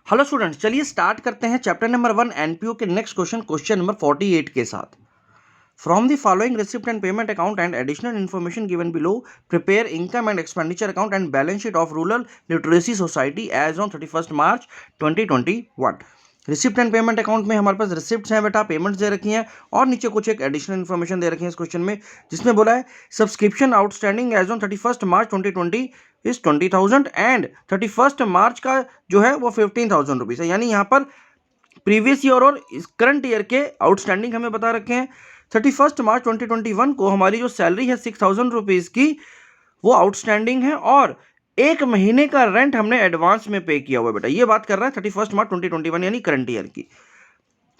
Hello students, चलिए start करते हैं चैप्टर नंबर 1 एनपीओ के नेक्स्ट क्वेश्चन नंबर 48 के साथ। From the following receipt and payment account and additional information given below, prepare income and expenditure account and balance sheet of rural literacy society as on 31 March 2021। Receipt and payment account में हमारे पास receipts हैं बेटा, payments दे रखी हैं और नीचे कुछ एक एडिशनल इन्फॉर्मेशन दे रखी है इस क्वेश्चन में, जिसमें बोला है subscription outstanding as on 31 March 2020 is 20,000 and 31 March का जो है वो 15,000 रुपीज़ है। यानी यहाँ पर प्रीवियस ईयर और करंट ईयर के आउटस्टैंडिंग हमें बता रखे हैं। 31 मार्च 2021 को हमारी जो सैलरी है 6,000 रुपीज़ की वो आउटस्टैंडिंग है और एक महीने का रेंट हमने एडवांस में पे किया हुआ है बेटा। ये बात कर रहा है 31 मार्च 2021 यानी करंट ईयर की।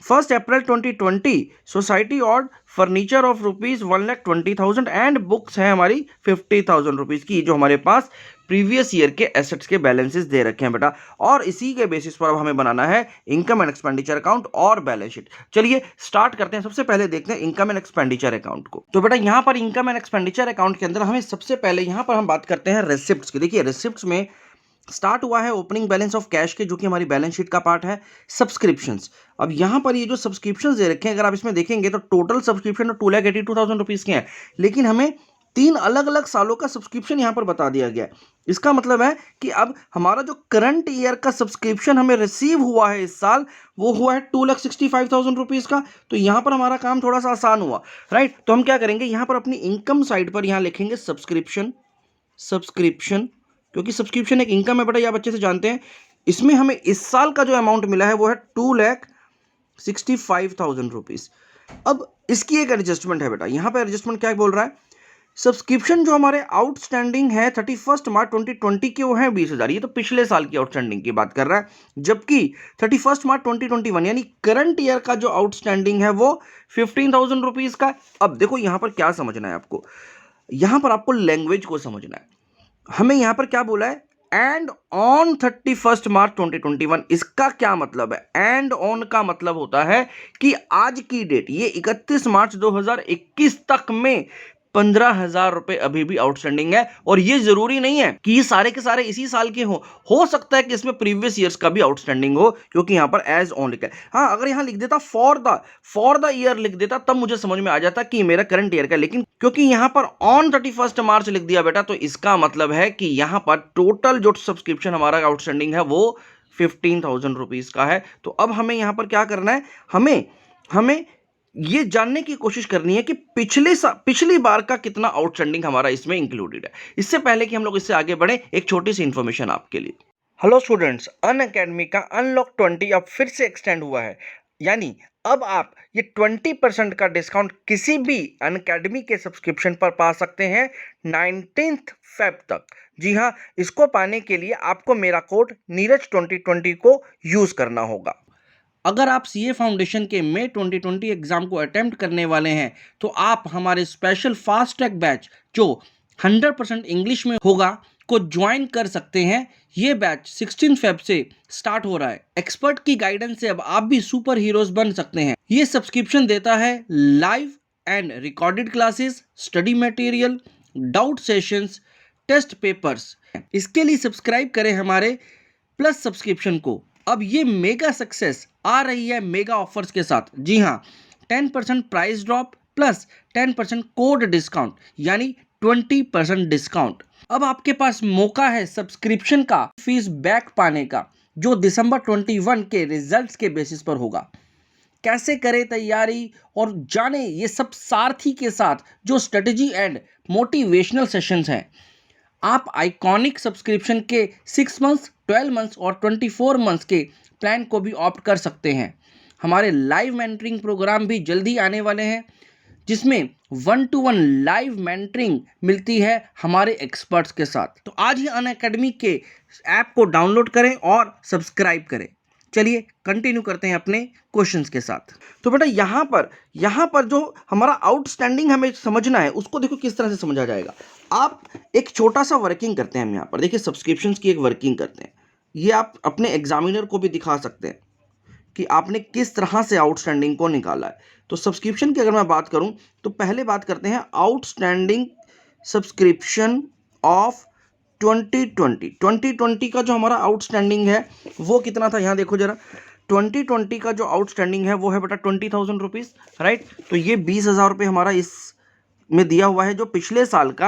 1 April 2020 society owned furniture of rupees 1,20,000 and books है हमारी 50,000 रुपीज़ की, जो हमारे पास प्रीवियस ईयर के एसेट्स के बैलेंसेस दे रखे हैं बेटा। और इसी के बेसिस पर अब हमें बनाना है इनकम एंड एक्सपेंडिचर अकाउंट और बैलेंस शीट। चलिए स्टार्ट करते हैं। सबसे पहले देखते हैं इनकम एंड एक्सपेंडिचर अकाउंट को। तो बेटा यहाँ पर इनकम एंड एक्सपेंडिचर अकाउंट के अंदर हमें सबसे पहले यहाँ पर हम बात करते हैं रिसिप्ट्स की। देखिए रिसिप्ट्स में स्टार्ट हुआ है ओपनिंग बैलेंस ऑफ कैश के, जो कि हमारी बैलेंस शीट का पार्ट है। सब्सक्रिप्शंस, अब यहाँ पर ये जो सब्सक्रिप्शंस दे रखे हैं अगर आप इसमें देखेंगे तो टोटल सब्सक्रिप्शन 2,82,000 रुपीज़ के हैं, लेकिन हमें 3 अलग अलग सालों का सब्सक्रिप्शन यहाँ पर बता दिया गया है। इसका मतलब है कि अब हमारा जो करंट ईयर का सब्सक्रिप्शन हमें रिसीव हुआ है इस साल वो हुआ है 2,65,000 रुपीज़ का। तो यहाँ पर हमारा काम थोड़ा सा आसान हुआ, राइट। तो हम क्या करेंगे, यहाँ पर अपनी इनकम साइड पर यहाँ लिखेंगे सब्सक्रिप्शन, क्योंकि सब्सक्रिप्शन एक इनकम है बेटा, ये आप अच्छे से जानते हैं। इसमें हमें इस साल का जो अमाउंट मिला है वो है 2,65,000 रुपीज़। अब इसकी एक एडजस्टमेंट है बेटा, यहाँ पे एडजस्टमेंट क्या बोल रहा है, सब्सक्रिप्शन जो हमारे आउटस्टैंडिंग है 31 मार्च 2020 के वो हैं 20,000, ये तो पिछले साल की आउटस्टैंडिंग की बात कर रहा है। जबकि 31 मार्च 2021 यानी करंट ईयर का जो आउटस्टैंडिंग है वो 15,000 रुपीज़ का। अब देखो यहाँ पर क्या समझना है आपको, यहाँ पर आपको लैंग्वेज को समझना है। हमें यहां पर क्या बोला है, एंड ऑन 31 मार्च 2021। इसका क्या मतलब है, एंड ऑन का मतलब होता है कि आज की डेट ये 31 मार्च 2021 तक में 15,000 रुपए अभी भी आउटस्टैंडिंग है। और ये जरूरी नहीं है कि ये सारे के सारे इसी साल के हो सकता है कि इसमें प्रीवियस ईयर्स का भी आउटस्टैंडिंग हो, क्योंकि यहां पर एज ऑन लिखा है। हाँ, अगर यहां लिख देता फॉर द ईयर लिख देता तब मुझे समझ में आ जाता कि मेरा करंट ईयर का, लेकिन क्योंकि यहां पर ऑन 31 मार्च लिख दिया बेटा, तो इसका मतलब है कि यहां पर टोटल जो सब्सक्रिप्शन हमारा आउटस्टैंडिंग है वो 15,000 रुपीज का है। तो अब हमें यहां पर क्या करना है, हमें ये जानने की कोशिश करनी है कि पिछली बार का कितना आउटस्टैंडिंग हमारा इसमें इंक्लूडेड है। इससे पहले कि हम लोग इससे आगे बढ़े, एक छोटी सी इंफॉर्मेशन आपके लिए। हेलो स्टूडेंट्स, अनअकैडमी का अनलॉक 20 अब फिर से एक्सटेंड हुआ है। यानी अब आप ये 20% का डिस्काउंट किसी भी अनअकैडमी के सब्सक्रिप्शन पर पा सकते हैं 19 फेब तक। जी हाँ, इसको पाने के लिए आपको मेरा कोड नीरज 2020 को यूज करना होगा। अगर आप सीए फाउंडेशन के मई 2020 एग्जाम को अटेम्प्ट करने वाले हैं तो आप हमारे स्पेशल फास्ट ट्रैक बैच जो 100% इंग्लिश में होगा को ज्वाइन कर सकते हैं। ये बैच 16 फेब से स्टार्ट हो रहा है। एक्सपर्ट की गाइडेंस से अब आप भी सुपर हीरोज बन सकते हैं। ये सब्सक्रिप्शन देता है live and recorded classes, study material, doubt sessions, test papers. इसके लिए सब्सक्राइब करें हमारे प्लस सब्सक्रिप्शन को। अब ये मेगा सक्सेस आ रही है मेगा ऑफर्स के साथ। जी हाँ, 10% price drop plus 10% code discount, यानी 20% डिस्काउंट। अब आपके पास मौका है सब्सक्रिप्शन का फीस बैक पाने का, जो दिसंबर 21 के रिजल्ट्स के बेसिस पर होगा। कैसे करें तैयारी और जाने ये सब सारथी के साथ जो स्ट्रेटजी एंड मोटिवेशनल सेशंस हैं। आप आइकॉनिक सब्सक्रिप्शन के 6 मंथ्स, 12 मंथ्स और 24 मंथ्स के प्लान को भी ऑप्ट कर सकते हैं। हमारे लाइव मेंटरिंग प्रोग्राम भी जल्दी आने वाले हैं, जिसमें 1-to-1 लाइव मेंटरिंग मिलती है हमारे एक्सपर्ट्स के साथ। तो आज ही अनअकैडमी के ऐप को डाउनलोड करें और सब्सक्राइब करें। चलिए कंटिन्यू करते हैं अपने क्वेश्चंस के साथ। तो बेटा यहाँ पर जो हमारा आउटस्टैंडिंग हमें समझना है उसको देखो किस तरह से समझा जाएगा। आप एक छोटा सा वर्किंग करते हैं। हम यहाँ पर देखिए सब्सक्रिप्शंस की एक वर्किंग करते हैं। ये आप अपने एग्जामिनर को भी दिखा सकते हैं कि आपने किस तरह से आउटस्टैंडिंग को निकाला है। तो सब्सक्रिप्शन की अगर मैं बात करूं तो पहले बात करते हैं आउटस्टैंडिंग सब्सक्रिप्शन ऑफ 2020 का जो हमारा आउटस्टैंडिंग है वो कितना था, यहाँ देखो जरा। 2020 का जो आउटस्टैंडिंग है वो है बेटा 20,000 रुपीज़, राइट। तो ये 20,000 रुपये हमारा इस में दिया हुआ है, जो पिछले साल का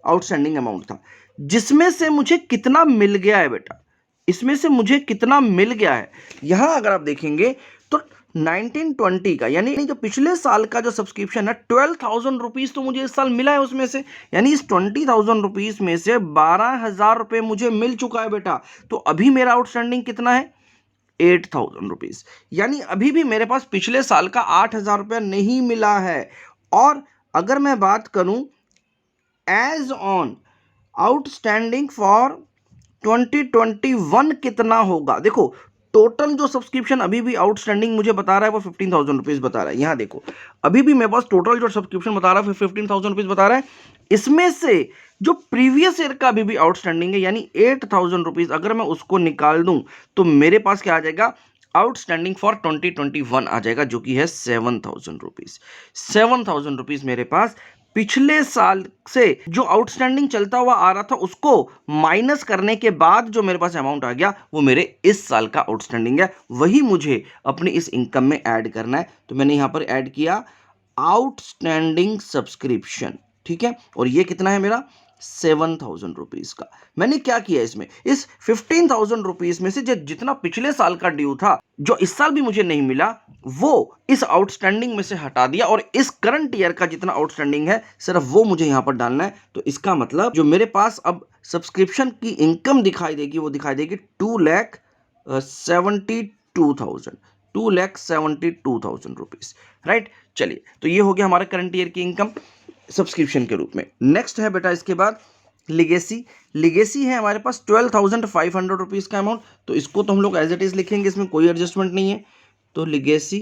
आउटस्टैंडिंग अमाउंट था, जिसमें से मुझे कितना मिल गया है बेटा, इसमें से मुझे कितना मिल गया है। यहां अगर आप देखेंगे तो 1920 का यानी जो पिछले साल का जो सब्सक्रिप्शन है 12,000 रुपीज तो मुझे इस साल मिला है उसमें से, यानी इस 20,000 रुपीज में से 12,000 रुपये मुझे मिल चुका है बेटा। तो अभी मेरा आउटस्टैंडिंग कितना है, 8,000 रुपीज, यानी अभी भी मेरे पास पिछले साल का 8,000 रुपया नहीं मिला है। और अगर मैं बात करूं एज ऑन आउटस्टैंडिंग फॉर 2021 कितना होगा, देखो टोटल जो सब्सक्रिप्शन अभी भी आउटस्टैंडिंग मुझे बता रहा है वो 15,000 रुपीज बता रहा है। यहां देखो अभी भी मेरे पास टोटल जो सब्सक्रिप्शन बता रहा है 15,000 रुपीज बता रहा है। इसमें से जो प्रीवियस ईयर का अभी भी आउटस्टैंडिंग है यानी 8,000 रुपीज, अगर मैं उसको निकाल दूं तो मेरे पास क्या आ जाएगा, आउटस्टैंडिंग फॉर 2021 आ जाएगा, जो कि है 7,000 रुपीज। 7,000 रुपीज मेरे पास पिछले साल से जो आउटस्टैंडिंग चलता हुआ आ रहा था उसको माइनस करने के बाद जो मेरे पास अमाउंट आ गया वो मेरे इस साल का आउटस्टैंडिंग है, वही मुझे अपनी इस इनकम में ऐड करना है। तो मैंने यहां पर ऐड किया आउटस्टैंडिंग सब्सक्रिप्शन, ठीक है। और ये कितना है मेरा, 7,000 रुपीज का। मैंने क्या किया इसमें, इस 15,000 रुपीज में से जो जितना पिछले साल का ड्यू था जो इस साल भी मुझे नहीं मिला वो इस आउटस्टैंडिंग में से हटा दिया, और इस करंट ईयर का जितना आउटस्टैंडिंग है सिर्फ वो मुझे यहां पर डालना है। तो इसका मतलब जो मेरे पास अब सब्सक्रिप्शन की इनकम दिखाई देगी वो दिखाई देगी 2,72,000, 2,72,000 रुपीज, राइट। चलिए, तो ये हो गया हमारा करंट ईयर की इनकम सब्सक्रिप्शन के रूप में। नेक्स्ट है बेटा इसके बाद लिगेसी। लिगेसी है हमारे पास 12,500 रुपीज़ का अमाउंट, तो इसको तो हम लोग एज इट इज़ लिखेंगे, इसमें कोई एडजस्टमेंट नहीं है। तो लिगेसी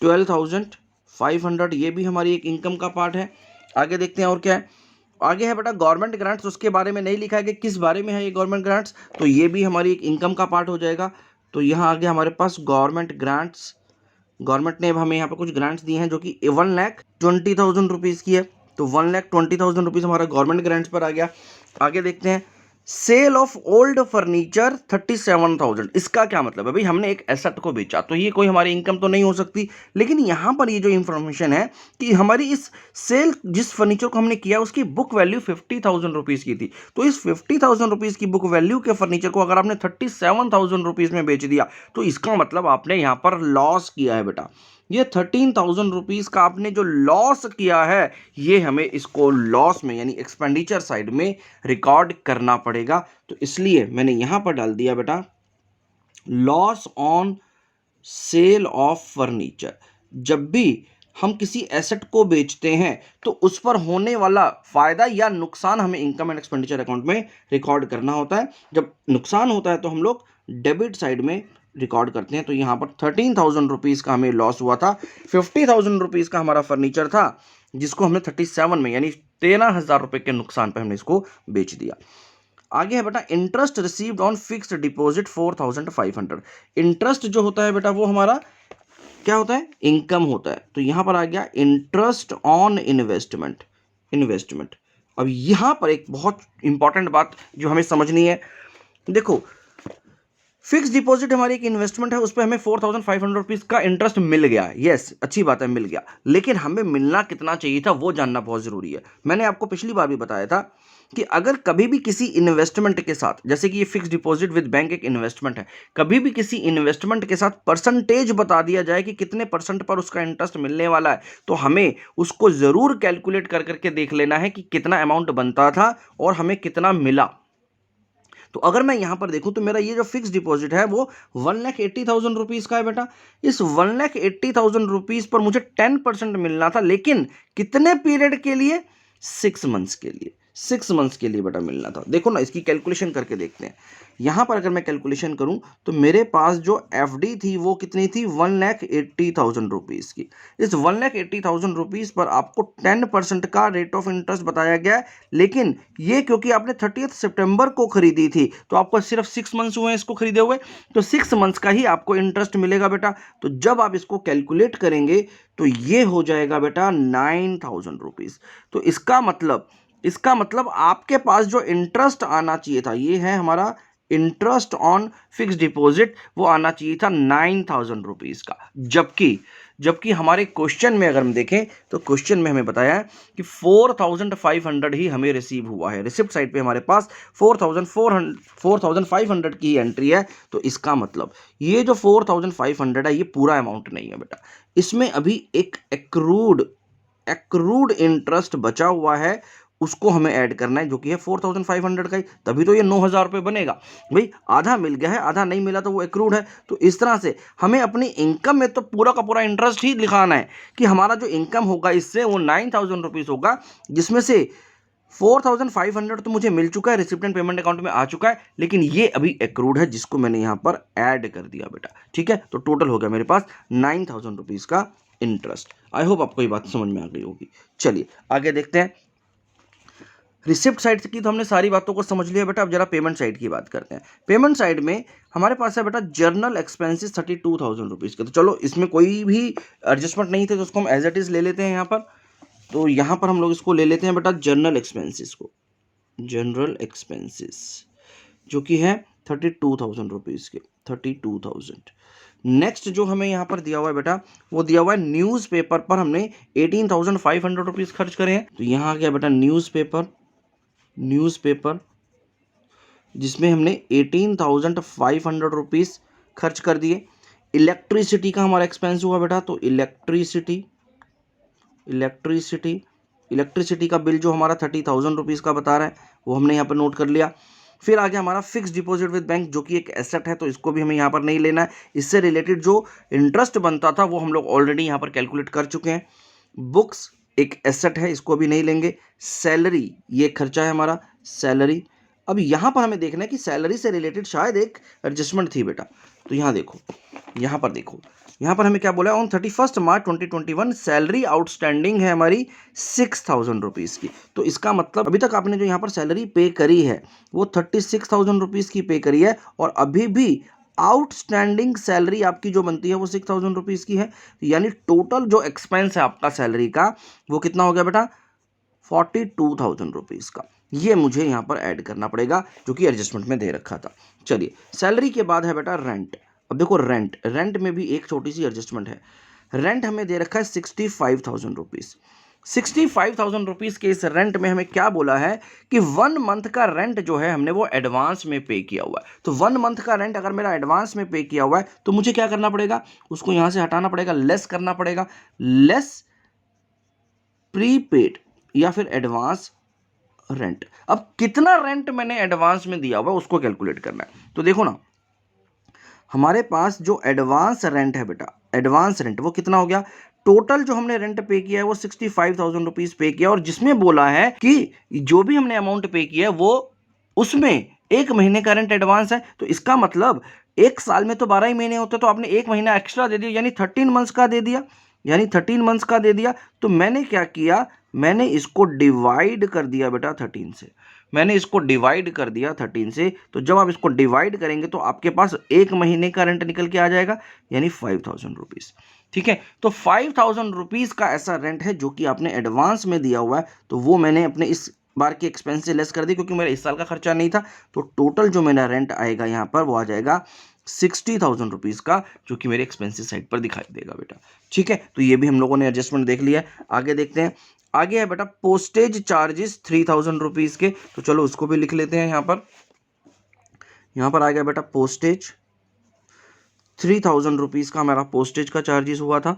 12,500, ये भी हमारी एक इनकम का पार्ट है। आगे देखते हैं और क्या है। आगे है बेटा गवर्नमेंट ग्रांट्स, उसके बारे में नहीं लिखा है कि किस बारे में है ये गवर्नमेंट ग्रांट्स, तो ये भी हमारी एक इनकम का पार्ट हो जाएगा। तो यहाँ आगे हमारे पास गवर्नमेंट ग्रांट्स, गवर्नमेंट ने हमें यहाँ पर कुछ ग्रांट्स दिए हैं जो कि 1,20,000 रुपीज़ की है, तो 1,20,000 रुपीज़ हमारा गवर्नमेंट ग्रांट्स पर आ गया। आगे देखते हैं सेल ऑफ ओल्ड फर्नीचर 37,000, इसका क्या मतलब है भाई, हमने एक एसेट को बेचा तो ये कोई हमारी इनकम तो नहीं हो सकती, लेकिन यहाँ पर ये जो इंफॉर्मेशन है कि हमारी इस सेल जिस फर्नीचर को हमने किया उसकी बुक वैल्यू 50,000 रुपीज़ की थी, तो इस 50,000 रुपीज़ की बुक वैल्यू के फर्नीचर को अगर आपने 37,000 रुपीज़ में बेच दिया तो इसका मतलब आपने यहाँ पर लॉस किया है बेटा। ये 13,000 रुपीज़ का आपने जो लॉस किया है ये हमें इसको लॉस में यानी एक्सपेंडिचर साइड में रिकॉर्ड करना पड़ेगा। तो इसलिए मैंने यहां पर डाल दिया बेटा loss on sale of furniture. जब भी हम किसी एसेट को बेचते हैं तो उस पर होने वाला फायदा या नुकसान हमें इनकम एंड एक्सपेंडिचर अकाउंट में रिकॉर्ड करना होता है। जब नुकसान होता है तो हम लोग डेबिट साइड में रिकॉर्ड करते हैं। तो यहाँ पर 13,000 रुपीज़ का हमें लॉस हुआ था, 50,000 रुपीज़ का हमारा फर्नीचर था जिसको हमने 37 में यानी 13,000 रुपये के नुकसान पर हमने इसको बेच दिया। आगे है बेटा interest received on fixed deposit 4,500। Interest जो होता है बेटा वो हमारा क्या होता है, इनकम होता है। तो यहां पर आ गया इंटरेस्ट ऑन इन्वेस्टमेंट, इन्वेस्टमेंट। अब यहां पर एक बहुत इंपॉर्टेंट बात जो हमें समझनी है, देखो फिक्स डिपॉजिट हमारी एक इन्वेस्टमेंट है, उस पर हमें 4,500 रुपीज़ का इंटरेस्ट मिल गया है, यस अच्छी बात है मिल गया, लेकिन हमें मिलना कितना चाहिए था वो जानना बहुत ज़रूरी है। मैंने आपको पिछली बार भी बताया था कि अगर कभी भी किसी इन्वेस्टमेंट के साथ, जैसे कि ये फिक्स डिपॉजिट विद बैंक एक इन्वेस्टमेंट है, कभी भी किसी इन्वेस्टमेंट के साथ परसेंटेज बता दिया जाए कि कितने परसेंट पर उसका इंटरेस्ट मिलने वाला है, तो हमें उसको ज़रूर कैलकुलेट कर करके देख लेना है कि कितना अमाउंट बनता था और हमें कितना मिला। तो अगर मैं यहां पर देखूं तो मेरा ये जो फिक्स डिपॉजिट है वो 1,80,000 रुपीज़ का है बेटा। इस 1,80,000 रुपीज़ पर मुझे 10% मिलना था, लेकिन कितने पीरियड के लिए, 6 मंथ्स के लिए, 6 मंथ्स के लिए बेटा मिलना था। देखो ना इसकी कैलकुलेशन करके देखते हैं। यहां पर अगर मैं कैलकुलेशन करूं तो मेरे पास जो एफडी थी वो कितनी थी, 1,80,000 रुपीज़ की। इस 1,80,000 रुपीज़ पर आपको 10% का रेट ऑफ इंटरेस्ट बताया गया है, लेकिन ये क्योंकि आपने 30 सितंबर को खरीदी थी तो आपको सिर्फ 6 मंथ्स हुए हैं इसको खरीदे हुए, तो 6 मंथ्स का ही आपको इंटरेस्ट मिलेगा बेटा। तो जब आप इसको कैलकुलेट करेंगे तो ये हो जाएगा बेटा 9,000 रुपीज़। तो इसका मतलब इसका मतलब आपके पास जो इंटरेस्ट आना चाहिए था, ये है हमारा इंटरेस्ट ऑन फिक्स डिपॉजिट, वो आना चाहिए था 9,000 रुपीज़ का। जबकि जबकि हमारे क्वेश्चन में अगर हम देखें तो क्वेश्चन में हमें बताया है कि 4,500 ही हमें रिसीव हुआ है। रिसिप्ट साइड पे हमारे पास 4,500 की एंट्री है। तो इसका मतलब ये जो 4,500 है ये पूरा अमाउंट नहीं है बेटा, इसमें अभी एक एक्रूड इंटरेस्ट बचा हुआ है, उसको हमें ऐड करना है, जो कि है 4,500 का ही, तभी तो ये 9,000 रुपये बनेगा। भाई आधा मिल गया है, आधा नहीं मिला तो वो एक्रूड है। तो इस तरह से हमें अपनी इनकम में तो पूरा का पूरा इंटरेस्ट ही दिखाना है कि हमारा जो इनकम होगा इससे वो 9,000 रुपीज़ होगा, जिसमें से 4,500 तो मुझे मिल चुका है, रिसिप्टेंट पेमेंट अकाउंट में आ चुका है, लेकिन ये अभी एक्रूड है जिसको मैंने यहाँ पर ऐड कर दिया बेटा। ठीक है, तो टोटल हो गया मेरे पास 9,000 रुपीज़ का इंटरेस्ट। आई होप आपको ये बात समझ में आ गई होगी। चलिए आगे देखते हैं। रिसिप्ट साइड की तो हमने सारी बातों को समझ लिया बेटा, अब जरा पेमेंट साइड की बात करते हैं। पेमेंट साइड में हमारे पास है बेटा जर्नल एक्सपेंसेस 32,000 रुपीज़ के। तो चलो इसमें कोई भी एडजस्टमेंट नहीं थे तो उसको हम एज इट इज़ ले लेते हैं यहाँ पर। तो यहाँ पर हम लोग इसको ले लेते हैं बेटा जर्नल एक्सपेंसेस को, जनरल एक्सपेंसेस जो कि है 32,000 रुपीज़ के, 32,000। नेक्स्ट जो हमें यहाँ पर दिया हुआ है बेटा, वो दिया हुआ है न्यूज़पेपर पर हमने 18,500 रुपीज़ खर्च करे हैं। तो यहाँ आ गया बेटा न्यूज़पेपर जिसमें हमने 18,500 रुपीज़ खर्च कर दिए। इलेक्ट्रिसिटी का हमारा एक्सपेंस हुआ बेटा, तो इलेक्ट्रिसिटी का बिल जो हमारा 30,000 रुपीज़ का बता रहा है वो हमने यहाँ पर नोट कर लिया। फिर आगे हमारा फिक्स डिपॉजिट विद बैंक जो कि एक एसेट है, तो इसको भी हमें यहाँ पर नहीं लेना है। इससे रिलेटेड जो इंटरेस्ट बनता था वो हम लोग ऑलरेडी यहाँ पर कैलकुलेट कर चुके हैं। बुक्स एक एसेट है, इसको भी नहीं लेंगे। सैलरी ये खर्चा है हमारा, सैलरी। अब यहाँ पर हमें देखना है कि सैलरी से रिलेटेड शायद एक एडजस्टमेंट थी बेटा। तो यहाँ देखो, यहाँ पर हमें क्या बोला है, ऑन 31 मार्च 2021 सैलरी आउटस्टैंडिंग है हमारी 6,000 रुपीज़ की। तो इसका मतलब अभी तक आपने जो यहाँ पर सैलरी पे करी है वो 36,000 रुपीज़ की पे करी है, और अभी भी आउटस्टैंडिंग सैलरी आपकी जो बनती है वो 6,000 रुपीज़ की है। यानी टोटल जो एक्सपेंस है आपका सैलरी का वो कितना हो गया बेटा, 42,000 रुपीज़ का। ये मुझे यहाँ पर ऐड करना पड़ेगा जो कि एडजस्टमेंट में दे रखा था। चलिए सैलरी के बाद है बेटा रेंट। अब देखो रेंट में भी एक छोटी सी एडजस्टमेंट है। रेंट हमें दे रखा है 65,000 रुपीज़। 65,000 रुपीज़ के इस रेंट में हमें क्या बोला है कि 1 मंथ का रेंट जो है हमने वो एडवांस में पे किया हुआ है। तो 1 मंथ का रेंट अगर मेरा एडवांस में पे किया हुआ है तो मुझे क्या करना पड़ेगा, उसको यहाँ से हटाना पड़ेगा, लेस करना पड़ेगा, लेस प्रीपेड या फिर एडवांस रेंट। अब कितना रेंट मैंने एडवांस में दिया हुआ है उसको कैलकुलेट करना है। तो देखो ना, हमारे पास जो एडवांस रेंट है बेटा, एडवांस रेंट वो कितना हो गया, टोटल जो हमने रेंट पे किया है वो 65,000 रुपीज़ पे किया, और जिसमें बोला है कि जो भी हमने अमाउंट पे किया है वो उसमें 1 महीने का रेंट एडवांस है। तो इसका मतलब 1 साल में तो 12 ही महीने होते, तो आपने 1 महीना एक्स्ट्रा दे दिया, यानी 13 मंथ्स का दे दिया, तो मैंने क्या किया, मैंने इसको डिवाइड कर दिया बेटा 13 से। तो जब आप इसको डिवाइड करेंगे तो आपके पास 1 महीने का रेंट निकल के आ जाएगा, यानी 5,000 रुपीज़। ठीक है, तो 5,000 रुपीज़ का ऐसा रेंट है जो कि आपने एडवांस में दिया हुआ है। तो वो मैंने अपने इस बार के एक्सपेंस से लेस कर दी, क्योंकि मेरा इस साल का खर्चा नहीं था। तो टोटल जो मेरा रेंट आएगा यहाँ पर वो आ जाएगा 60,000 रुपीज़ का, जो कि मेरे एक्सपेंसिव साइड पर दिखाई देगा बेटा। ठीक है, तो ये भी हम लोगों ने एडजस्टमेंट देख लिया है। आगे देखते हैं, आगे है बेटा पोस्टेज चार्जेस 3,000 रुपीज़ के। तो चलो उसको भी लिख लेते हैं यहाँ पर आ गया बेटा पोस्टेज 3,000 रुपीज़ का हमारा पोस्टेज का चार्जेस हुआ था।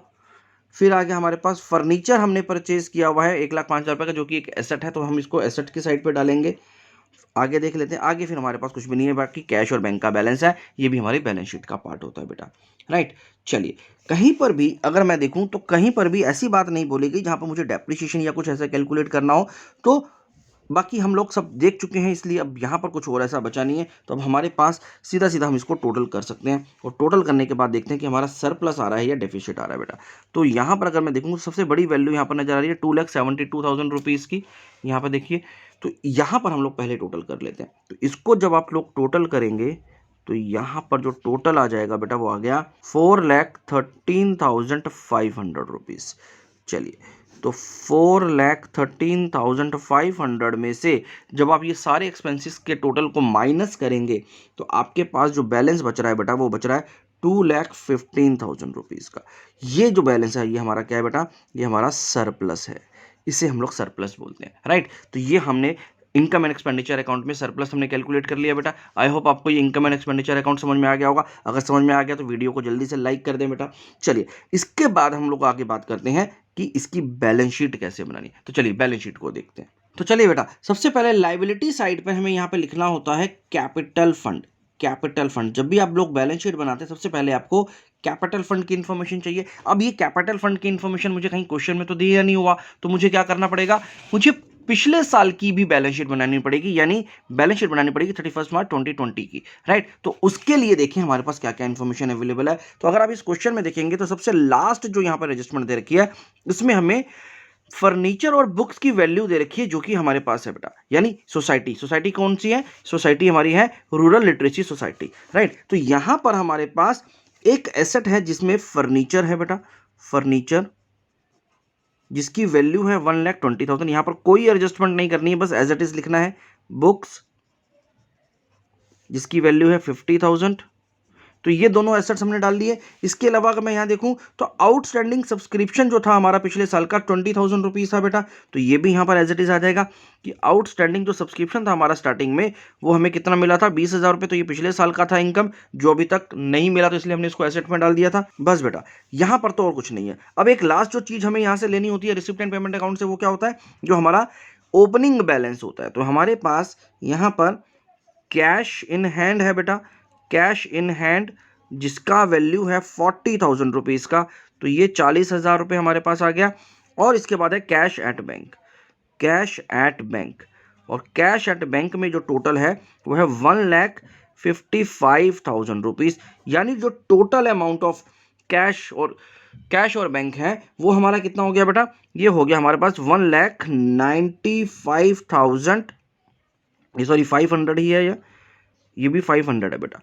फिर आगे हमारे पास फर्नीचर हमने परचेज किया हुआ है 1,05,000 रुपये का, जो कि एक एसेट है, तो हम इसको एसेट की साइड पे डालेंगे। आगे देख लेते हैं, आगे फिर हमारे पास कुछ भी नहीं है, बाकी कैश और बैंक का बैलेंस है, ये भी हमारी बैलेंस शीट का पार्ट होता है बेटा। राइट, चलिए कहीं पर भी अगर मैं देखूं तो कहीं पर भी ऐसी बात नहीं बोली गई जहां पर मुझे डेप्रिसिएशन या कुछ ऐसा कैलकुलेट करना हो। तो बाकी हम लोग सब देख चुके हैं, इसलिए अब यहाँ पर कुछ और ऐसा बचा नहीं है। तो अब हमारे पास सीधा सीधा हम इसको टोटल कर सकते हैं, और टोटल करने के बाद देखते हैं कि हमारा सरप्लस आ रहा है या डेफिसिट आ रहा है बेटा। तो यहाँ पर अगर मैं देखूँ तो सबसे बड़ी वैल्यू यहाँ पर नजर आ रही है 2,72,000 रुपीज़ की। यहाँ पर देखिए, तो यहाँ पर हम लोग पहले टोटल कर लेते हैं। तो इसको जब आप लोग टोटल करेंगे तो यहाँ पर जो टोटल आ जाएगा बेटा वो आ गया 4,13,500 रुपीज़। चलिए तो 4,13,500 में से जब आप ये सारे एक्सपेंसेस के टोटल को माइनस करेंगे तो आपके पास जो बैलेंस बच रहा है बेटा वो बच रहा है 2,15,000 रुपीज़ का। ये जो बैलेंस है ये हमारा क्या है बेटा, ये हमारा सरप्लस है, इसे हम लोग सरप्लस बोलते हैं, राइट। तो ये हमने इनकम एंड एक्सपेंडिचर अकाउंट में सरप्लस हमने कैलकुलेट कर लिया बेटा। आई होप आपको ये इनकम एंड एक्सपेंडिचर अकाउंट समझ में आ गया होगा। अगर समझ में आ गया तो वीडियो को जल्दी से लाइक कर दें बेटा। चलिए इसके बाद हम लोग आगे बात करते हैं कि इसकी बैलेंस शीट कैसे बनानी है। तो चलिए बैलेंस शीट को देखते हैं। तो चलिए बेटा, सबसे पहले लायबिलिटी साइड पर हमें यहाँ पे लिखना होता है कैपिटल फंड। कैपिटल फंड, जब भी आप लोग बैलेंस शीट बनाते हैं सबसे पहले आपको कैपिटल फंड की इन्फॉर्मेशन चाहिए। अब ये कैपिटल फंड की इन्फॉर्मेशन मुझे कहीं क्वेश्चन में तो दिया नहीं हुआ, तो मुझे क्या करना पड़ेगा, मुझे पिछले साल की भी बैलेंस शीट बनानी पड़ेगी, यानी बैलेंस शीट बनानी पड़ेगी 31 मार्च 2020 की, राइट। तो उसके लिए देखिए हमारे पास क्या क्या इन्फॉर्मेशन अवेलेबल है। तो अगर आप इस क्वेश्चन में देखेंगे तो सबसे लास्ट जो यहाँ पर एडजस्टमेंट दे रखी है इसमें हमें फर्नीचर और बुक्स की वैल्यू दे रखी है जो कि हमारे पास है बेटा, यानी सोसाइटी। सोसाइटी कौन सी है, सोसाइटी हमारी है रूरल लिटरेसी सोसाइटी, राइट। तो यहां पर हमारे पास एक एसेट है जिसमें फर्नीचर है बेटा, फर्नीचर जिसकी वैल्यू है 1,20,000। यहां पर कोई एडजस्टमेंट नहीं करनी है, बस एज इट इज लिखना है। बुक्स जिसकी वैल्यू है 50,000। तो ये दोनों एसेट्स हमने डाल दिए। इसके अलावा अगर मैं यहाँ देखूँ तो आउटस्टैंडिंग सब्सक्रिप्शन जो था हमारा पिछले साल का 20,000 रुपीज़ था बेटा, तो ये भी यहाँ पर एज इट इज आ जाएगा कि आउटस्टैंडिंग जो सब्सक्रिप्शन था हमारा स्टार्टिंग में वो हमें कितना मिला था, 20,000 रुपये। तो ये पिछले साल का था इनकम जो अभी तक नहीं मिला, तो इसलिए हमने इसको एसेट में डाल दिया था। बस बेटा, यहाँ पर तो और कुछ नहीं है। अब एक लास्ट जो चीज़ हमें यहाँ से लेनी होती है रिसिप्ट एंड पेमेंट अकाउंट से, वो क्या होता है, जो हमारा ओपनिंग बैलेंस होता है। तो हमारे पास यहाँ पर कैश इन हैंड है बेटा, कैश इन हैंड जिसका वैल्यू है 40,000 रुपीज़ का, तो ये 40,000 रुपये हमारे पास आ गया। और इसके बाद है cash at bank, cash at bank, और कैश एट बैंक में जो टोटल है वो है 1,55,000 रुपीज़, यानी जो टोटल अमाउंट ऑफ कैश और बैंक है वो हमारा कितना हो गया बेटा, ये हो गया हमारे पास 1,95,000, सॉरी 500 ही है, ये भी 500 है बेटा,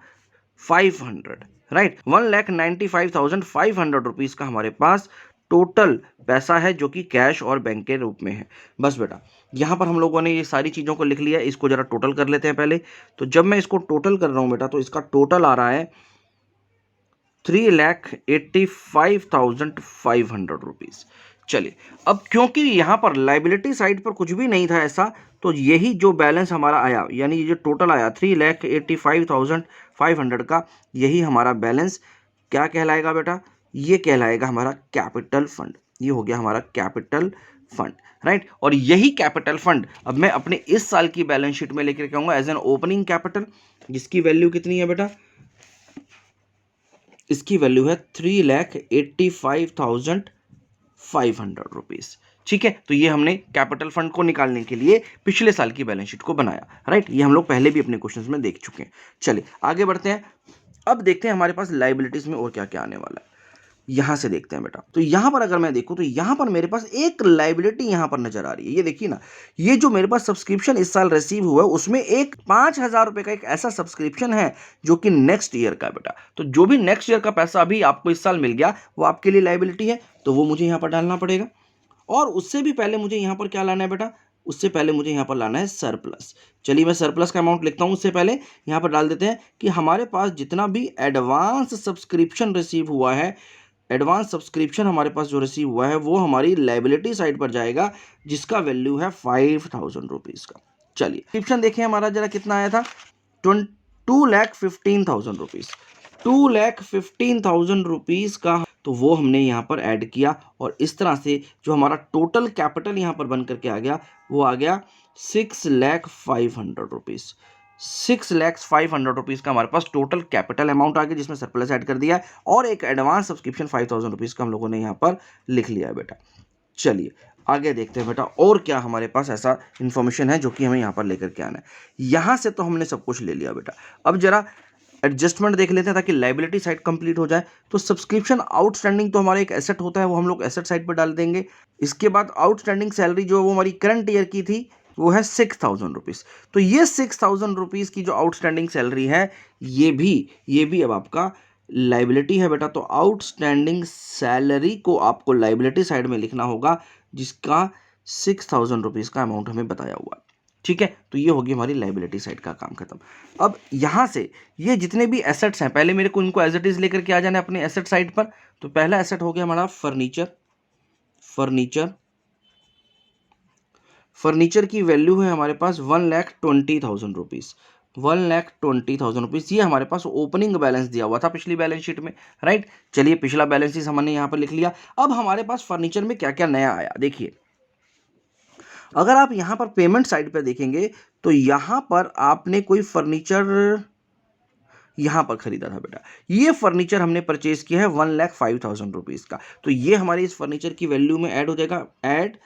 500, राइट। 1,95,500 रुपीज़ का हमारे पास टोटल पैसा है जो कि कैश और बैंक के रूप में है। बस बेटा, यहाँ पर हम लोगों ने ये सारी चीज़ों को लिख लिया। इसको जरा टोटल कर लेते हैं पहले। तो जब मैं इसको टोटल कर रहा हूँ बेटा तो इसका टोटल आ रहा है 3,85,500 रुपीज़। चलिए, अब क्योंकि यहाँ पर लाइबिलिटी साइड पर कुछ भी नहीं था ऐसा, तो यही जो बैलेंस हमारा आया, यानी ये जो टोटल आया 3,85,500 का, यही हमारा बैलेंस क्या कहलाएगा बेटा, ये कहलाएगा हमारा कैपिटल फंड। ये हो गया हमारा कैपिटल फंड, राइट। और यही कैपिटल फंड अब मैं अपने इस साल की बैलेंस शीट में लेकर के आऊँगा एज एन ओपनिंग कैपिटल, जिसकी वैल्यू कितनी है बेटा, इसकी वैल्यू है 3,85,500 रुपीज़। ठीक है, तो ये हमने कैपिटल फंड को निकालने के लिए पिछले साल की बैलेंस शीट को बनाया, राइट। ये हम लोग पहले भी अपने क्वेश्चंस में देख चुके हैं। चलिए आगे बढ़ते हैं। अब देखते हैं हमारे पास लाइबिलिटीज में और क्या क्या आने वाला है। यहां से देखते हैं बेटा। तो यहां पर अगर मैं देखूं तो यहां पर मेरे पास एक लाइबिलिटी यहां पर नजर आ रही है। ये देखिए ना, ये जो मेरे पास सब्सक्रिप्शन इस साल रिसीव हुआ है उसमें एक 5,000 रुपए का एक ऐसा सब्सक्रिप्शन है जो कि नेक्स्ट ईयर का बेटा। तो जो भी नेक्स्ट ईयर का पैसा अभी आपको इस साल मिल गया वो आपके लिए लाइबिलिटी है, तो वो मुझे यहां पर डालना पड़ेगा। और उससे भी पहले मुझे यहाँ पर क्या लाना है बेटा, उससे पहले मुझे यहाँ पर लाना है सरप्लस। चलिए मैं सरप्लस का अमाउंट लिखता हूँ। उससे पहले यहाँ पर डाल देते हैं कि हमारे पास जितना भी एडवांस सब्सक्रिप्शन रिसीव हुआ है, एडवांस सब्सक्रिप्शन हमारे पास जो रिसीव हुआ है वो हमारी लाइबिलिटी साइड पर जाएगा, जिसका वैल्यू है 5,000 रुपीज़ का। चलिए सब्सक्रिप्शन देखें हमारा जरा कितना आया था, 2,15,000 रुपीज़, 2,15,000 रुपीज़ का, तो वो हमने यहाँ पर ऐड किया। और इस तरह से जो हमारा टोटल कैपिटल यहाँ पर बन करके आ गया वो आ गया 6,500 रुपीज़। 6,500 रुपीज़ का हमारे पास टोटल कैपिटल अमाउंट आ गया, जिसमें सरप्लस ऐड कर दिया है, और एक एडवांस सब्सक्रिप्शन 5,000 रुपीज़ का हम लोगों ने यहाँ पर लिख लिया है बेटा। चलिए आगे देखते हैं बेटा और क्या हमारे पास ऐसा इन्फॉर्मेशन है जो कि हमें यहाँ पर लेकर के आना है। यहाँ से तो हमने सब कुछ ले लिया बेटा। अब जरा एडजस्टमेंट देख लेते हैं ताकि लाइबिलिटी साइड कंप्लीट हो जाए। तो सब्सक्रिप्शन आउटस्टैंडिंग तो हमारा एक एसेट होता है, वो हम लोग एसेट साइड पर डाल देंगे। इसके बाद आउटस्टैंडिंग सैलरी जो है वो हमारी करंट ईयर की थी, वो है 6,000 रुपीज़। तो ये 6,000 रुपीज़ की जो आउटस्टैंडिंग सैलरी है ये भी अब आपका लाइबिलिटी है बेटा, तो आउटस्टैंडिंग सैलरी को आपको लाइबिलिटी साइड में लिखना होगा, जिसका 6,000 रुपीज़ का अमाउंट हमें बताया हुआ है। ठीक है, तो ये होगी हमारी लाइबिलिटी साइड का काम खत्म। अब यहाँ से ये जितने भी एसेट्स हैं, पहले मेरे को इनको एज इट इज लेकर के आ जाना है अपने एसेट साइड पर। तो पहला एसेट हो गया हमारा फर्नीचर। फर्नीचर की वैल्यू है हमारे पास 1,20,000 रुपीज़। 1,20,000 रुपीज़ ये हमारे पास ओपनिंग बैलेंस दिया हुआ था पिछली बैलेंस शीट में, राइट। चलिए पिछला बैलेंस शीट हमने यहाँ पर लिख लिया। अब हमारे पास फर्नीचर में क्या क्या नया आया देखिए। अगर आप यहाँ पर पेमेंट साइड पर देखेंगे तो यहाँ पर आपने कोई फर्नीचर यहाँ पर खरीदा था बेटा। ये फर्नीचर हमने परचेज किया है 1,05,000 रुपीज़ का। तो ये हमारी इस फर्नीचर की वैल्यू में ऐड हो जाएगा। ऐड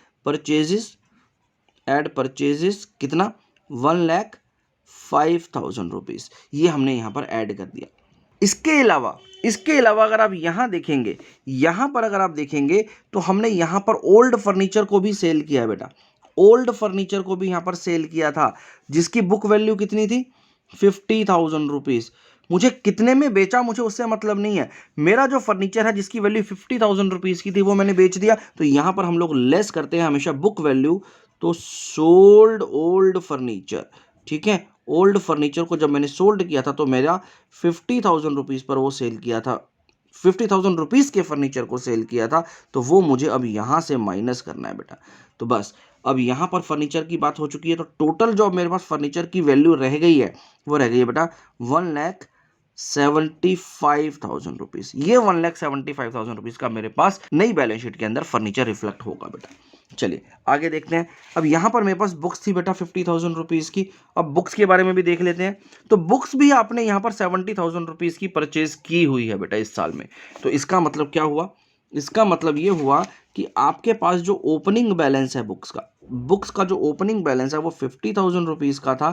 परचेजेस कितना, 1,05,000 रुपीज़। ये हमने यहाँ पर ऐड कर दिया। इसके अलावा अगर आप यहाँ देखेंगे, यहाँ पर अगर आप देखेंगे तो हमने यहाँ पर ओल्ड फर्नीचर को भी सेल किया है बेटा। ओल्ड फर्नीचर को भी यहाँ पर सेल किया था, जिसकी बुक वैल्यू कितनी थी, 50,000 रुपीज़। मुझे कितने में बेचा मुझे उससे मतलब नहीं है, मेरा जो फर्नीचर है जिसकी वैल्यू 50,000 रुपीज़ की थी वो मैंने बेच दिया। तो यहाँ पर हम लोग लेस करते हैं हमेशा बुक वैल्यू, तो सोल्ड ओल्ड फर्नीचर। ठीक है, ओल्ड फर्नीचर को जब मैंने सोल्ड किया था तो मेरा 50,000 रुपीज़ पर वो सेल किया था, 50,000 रुपीज़ के फर्नीचर को सेल किया था। तो वो मुझे अब यहाँ से माइनस करना है बेटा। तो बस अब यहाँ पर फर्नीचर की बात हो चुकी है, तो टोटल जो मेरे पास फर्नीचर की वैल्यू रह गई है वो रह गई है बेटा 1,75,000 रुपीज़। ये 1,75,000 रुपीज़ का मेरे पास नई बैलेंस शीट के अंदर फर्नीचर रिफ्लेक्ट होगा बेटा। चलिए आगे देखते हैं। अब यहाँ पर मेरे पास बुक्स थी बेटा 50,000 रुपीज़ की। अब बुक्स के बारे में भी देख लेते हैं। तो बुक्स भी आपने यहाँ पर 70,000 रुपीज़ की परचेज की हुई है बेटा इस साल में। तो इसका मतलब क्या हुआ, इसका मतलब ये हुआ कि आपके पास जो ओपनिंग बैलेंस है बुक्स का जो ओपनिंग बैलेंस है वो 50,000 रुपीज़ का था,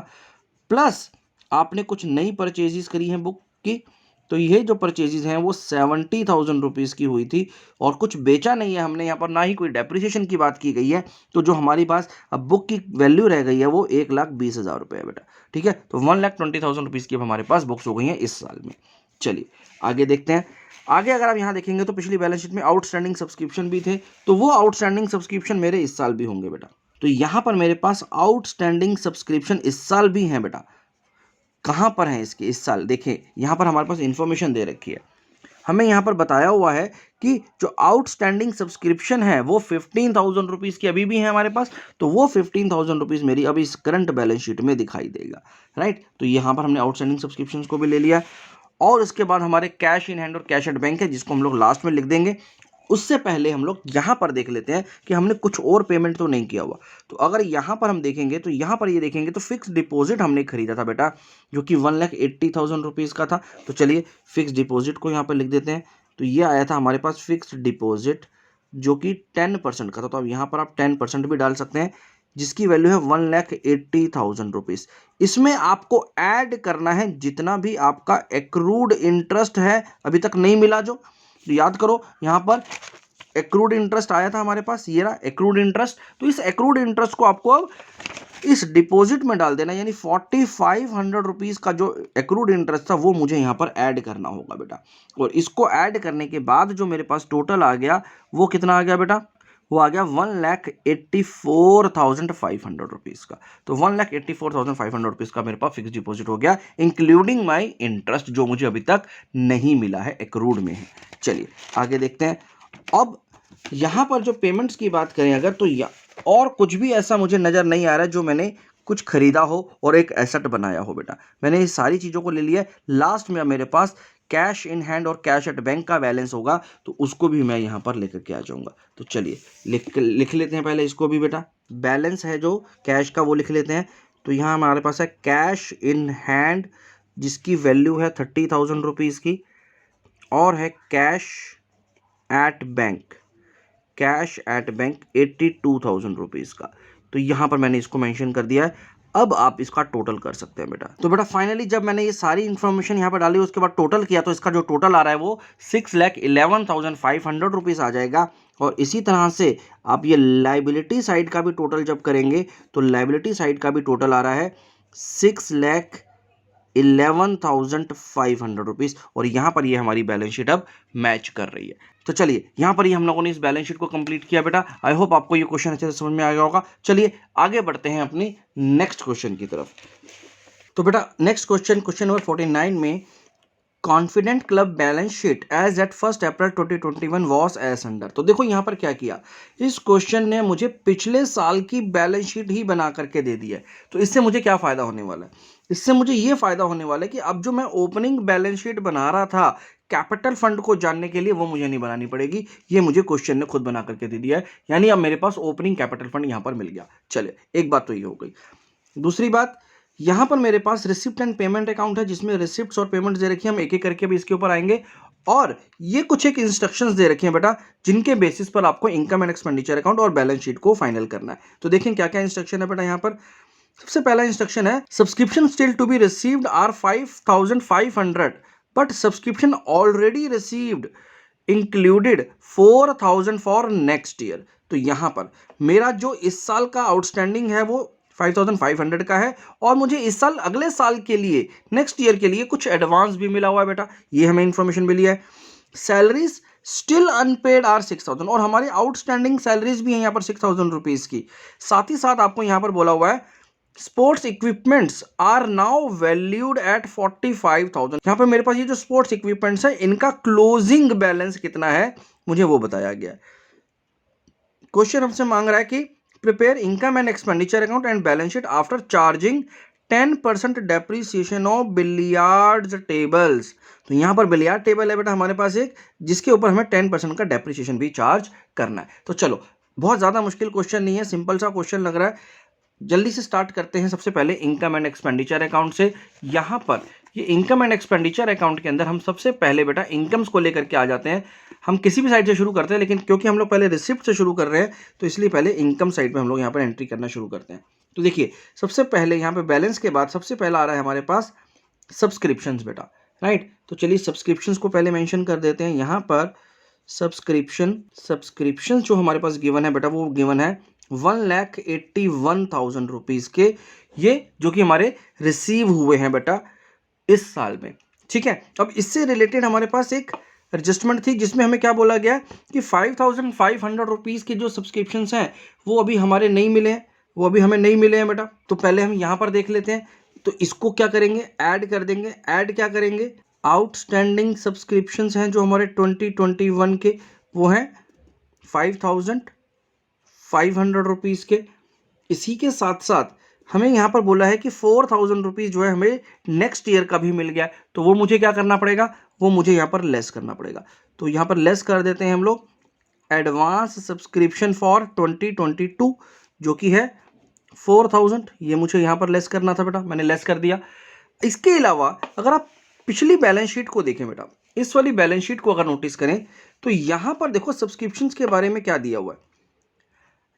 प्लस आपने कुछ नई परचेजेस करी हैं बुक की। तो ये जो परचेजेस हैं वो 70,000 रुपीज़ की हुई थी, और कुछ बेचा नहीं है हमने यहाँ पर, ना ही कोई डेप्रिसिएशन की बात की गई है। तो जो हमारी पास अब बुक की वैल्यू रह गई है वो 1,20,000 रुपये है बेटा। ठीक है, तो 1,20,000 रुपीज़ की अब हमारे पास बुक्स हो गई हैं इस साल में। चलिए आगे देखते हैं। आगे अगर आप यहाँ देखेंगे तो पिछली बैलेंस शीट में आउटस्टैंडिंग सब्सक्रिप्शन भी थे, तो वो आउटस्टैंडिंग सब्सक्रिप्शन मेरे इस साल भी होंगे बेटा। तो यहाँ पर मेरे पास आउटस्टैंडिंग सब्सक्रिप्शन इस साल भी हैं बेटा। कहाँ पर हैं इसके इस साल, देखिए यहाँ पर हमारे पास इंफॉर्मेशन दे रखी है। हमें यहाँ पर बताया हुआ है कि जो आउटस्टैंडिंग सब्सक्रिप्शन है वो 15,000 रुपीज़ की अभी भी है हमारे पास। तो वो 15,000 रुपीज़ मेरी अभी इस करंट बैलेंस शीट में दिखाई देगा, राइट। तो यहाँ पर हमने आउटस्टैंडिंग सब्सक्रिप्शन को भी ले लिया। और उसके बाद हमारे कैश इन हैंड और कैश एट बैंक है, जिसको हम लोग लास्ट में लिख देंगे। उससे पहले हम लोग यहाँ पर देख लेते हैं कि हमने कुछ और पेमेंट तो नहीं किया हुआ। तो अगर यहाँ पर हम देखेंगे तो यहाँ पर ये देखेंगे तो फिक्स डिपॉजिट हमने खरीदा था बेटा, जो कि 1,80,000 रुपीज़ का था। तो चलिए फिक्स डिपॉजिट को यहाँ पर लिख देते हैं। तो ये आया था हमारे पास फिक्स डिपॉजिट, जो कि 10% का था। तो अब यहाँ पर आप 10% भी डाल सकते हैं, जिसकी वैल्यू है 1,80,000 रुपीज़। इसमें आपको ऐड करना है जितना भी आपका एक्रूड इंटरेस्ट है अभी तक नहीं मिला जो। तो याद करो यहाँ पर एक्रूड इंटरेस्ट आया था हमारे पास, ये रहा एक्रूड इंटरेस्ट। तो इस एक्रूड इंटरेस्ट को आपको अब इस डिपॉजिट में डाल देना, यानी 4,500 रुपीज़ का जो एक्रूड इंटरेस्ट था वो मुझे यहाँ पर ऐड करना होगा बेटा। और इसको ऐड करने के बाद जो मेरे पास टोटल आ गया वो कितना आ गया बेटा, वो आ गया 1,84,500 रुपीज़ का। तो 1,84,500 रुपीज़ का मेरे पास फिक्स डिपॉजिट हो गया, इंक्लूडिंग माई इंटरेस्ट, जो मुझे अभी तक नहीं मिला है, एक्रूड में है। चलिए आगे देखते हैं। अब यहाँ पर जो पेमेंट्स की बात करें अगर, तो और कुछ भी ऐसा मुझे नज़र नहीं आ रहा है जो मैंने कुछ खरीदा हो और एक एसेट बनाया हो बेटा। मैंने ये सारी चीज़ों को ले लिया है। लास्ट में मेरे पास कैश इन हैंड और कैश एट बैंक का बैलेंस होगा, तो उसको भी मैं यहाँ पर लेकर के आ जाऊँगा। तो चलिए लिख लेते हैं पहले इसको भी बेटा। बैलेंस है जो कैश का वो लिख लेते हैं। तो यहाँ हमारे पास है कैश इन हैंड, जिसकी वैल्यू है 30,000 रुपीज़ की, और है कैश एट बैंक 82,000 रुपीज़ का। तो यहाँ पर मैंने इसको मेंशन कर दिया है। अब आप इसका टोटल कर सकते हैं बेटा। तो बेटा फाइनली जब मैंने ये सारी इन्फॉर्मेशन यहाँ पर डाली उसके बाद टोटल किया, तो इसका जो टोटल आ रहा है वो 6,11,500 रुपीज़ आ जाएगा। और इसी तरह से आप ये लाइबिलिटी साइड का भी टोटल जब करेंगे तो लाइबिलिटी साइड का भी टोटल आ रहा है 11,500 रुपीज़, और यहाँ पर ये हमारी बैलेंस शीट अब मैच कर रही है। तो चलिए यहाँ पर ये हम लोगों ने इस बैलेंस शीट को कंप्लीट किया बेटा। आई होप आपको ये क्वेश्चन अच्छे से समझ में आ गया होगा। चलिए आगे बढ़ते हैं अपनी नेक्स्ट क्वेश्चन की तरफ। तो बेटा नेक्स्ट क्वेश्चन नंबर 49 में confident club balance sheet as at 1 April 2021 was as under. तो देखो यहाँ पर क्या किया, इस क्वेश्चन ने मुझे पिछले साल की बैलेंस शीट ही बना करके दे दी है। तो इससे मुझे क्या फायदा होने वाला है, इससे मुझे ये फायदा होने वाला है कि अब जो मैं ओपनिंग बैलेंस शीट बना रहा था कैपिटल फंड को जानने के लिए, वो मुझे नहीं बनानी पड़ेगी, ये मुझे क्वेश्चन ने खुद बना करके दे दिया है। यानी अब मेरे पास ओपनिंग कैपिटल फंड यहाँ पर मिल गया। चलिए एक बात तो ये हो गई। दूसरी बात, यहां पर मेरे पास रिसिप्ट एंड पेमेंट अकाउंट है जिसमें रिसिप्ट्स और पेमेंट दे रखी है। हम एक एक करके भी इसके ऊपर आएंगे, और ये कुछ एक इंस्ट्रक्शंस दे रखे हैं बेटा जिनके बेसिस पर आपको इनकम एंड एक्सपेंडिचर अकाउंट और बैलेंस शीट को फाइनल करना है। तो देखें क्या क्या इंस्ट्रक्शन है बेटा। यहाँ पर सबसे पहला इंस्ट्रक्शन है, subscription still to be received are 5,500 but subscription already received included 4,000 for next year. तो यहां पर मेरा जो इस साल का आउटस्टैंडिंग है वो 5,500 का है, और मुझे इस साल अगले साल के लिए नेक्स्ट ईयर के लिए कुछ एडवांस भी मिला हुआ है बेटा, ये हमें इंफॉर्मेशन मिली है। सैलरीज स्टिल अनपेड आर 6,000, और हमारी आउटस्टैंडिंग सैलरीज भी है यहाँ पर 6,000 रुपीज की। साथ ही साथ आपको यहाँ पर बोला हुआ है sports equipments are now valued at 45,000। यहाँ पर मेरे पास ये जो स्पोर्ट्स इक्विपमेंट्स है इनका क्लोजिंग बैलेंस कितना है मुझे वो बताया गया है। क्वेश्चन हमसे मांग रहा है कि prepare income and expenditure account and balance sheet after charging 10% depreciation of billiards tables. तो यहाँ पर बिलियार्ड टेबल है बेटा हमारे पास एक, जिसके ऊपर हमें 10% का डेप्रीसिएशन भी चार्ज करना है। तो चलो बहुत ज़्यादा मुश्किल क्वेश्चन नहीं है, सिंपल सा क्वेश्चन लग रहा है। जल्दी से स्टार्ट करते हैं। सबसे पहले इनकम एंड एक्सपेंडिचर अकाउंट से। यहाँ पर ये इनकम एंड एक्सपेंडिचर अकाउंट के अंदर हम सबसे पहले बेटा इनकम्स को लेकर के आ जाते हैं। हम किसी भी साइड से शुरू करते हैं, लेकिन क्योंकि हम लोग पहले रिसिप्ट से शुरू कर रहे हैं तो इसलिए पहले इनकम साइड पे हम लोग यहाँ पर एंट्री करना शुरू करते हैं। तो देखिए सबसे पहले यहाँ पे बैलेंस के बाद सबसे पहला आ रहा है हमारे पास सब्सक्रिप्शंस बेटा, राइट। तो चलिए सब्सक्रिप्शंस को पहले मेंशन कर देते हैं। यहाँ पर सब्सक्रिप्शन जो हमारे पास गिवन है बेटा, वो गिवन है 1,81,000 रुपीज़ के, ये जो कि हमारे रिसीव हुए हैं बेटा इस साल में, ठीक है। अब इससे रिलेटेड हमारे पास एक एडजस्टमेंट थी जिसमें हमें क्या बोला गया कि 5,500 रुपीज़ के जो सब्सक्रिप्शंस हैं वो अभी हमारे नहीं मिले हैं, वो अभी हमें नहीं मिले हैं बेटा। तो पहले हम यहाँ पर देख लेते हैं। तो इसको क्या करेंगे, ऐड कर देंगे। ऐड क्या करेंगे, आउटस्टैंडिंग सब्सक्रिप्शंस हैं जो हमारे 2021 के, वो हैं 5,500 रुपीज़ के। इसी के साथ साथ हमें यहाँ पर बोला है कि 4,000 रुपीज़ जो है हमें नेक्स्ट ईयर का भी मिल गया, तो वो मुझे क्या करना पड़ेगा, वो मुझे यहाँ पर लेस करना पड़ेगा। तो यहाँ पर लेस कर देते हैं हम लोग एडवांस सब्सक्रिप्शन फॉर 2022 जो कि है 4,000, ये मुझे यहाँ पर लेस करना था बेटा, मैंने लेस कर दिया। इसके अलावा अगर आप पिछली बैलेंस शीट को देखें बेटा, इस वाली बैलेंस शीट को अगर नोटिस करें तो यहाँ पर देखो सब्सक्रिप्शंस के बारे में क्या दिया हुआ है।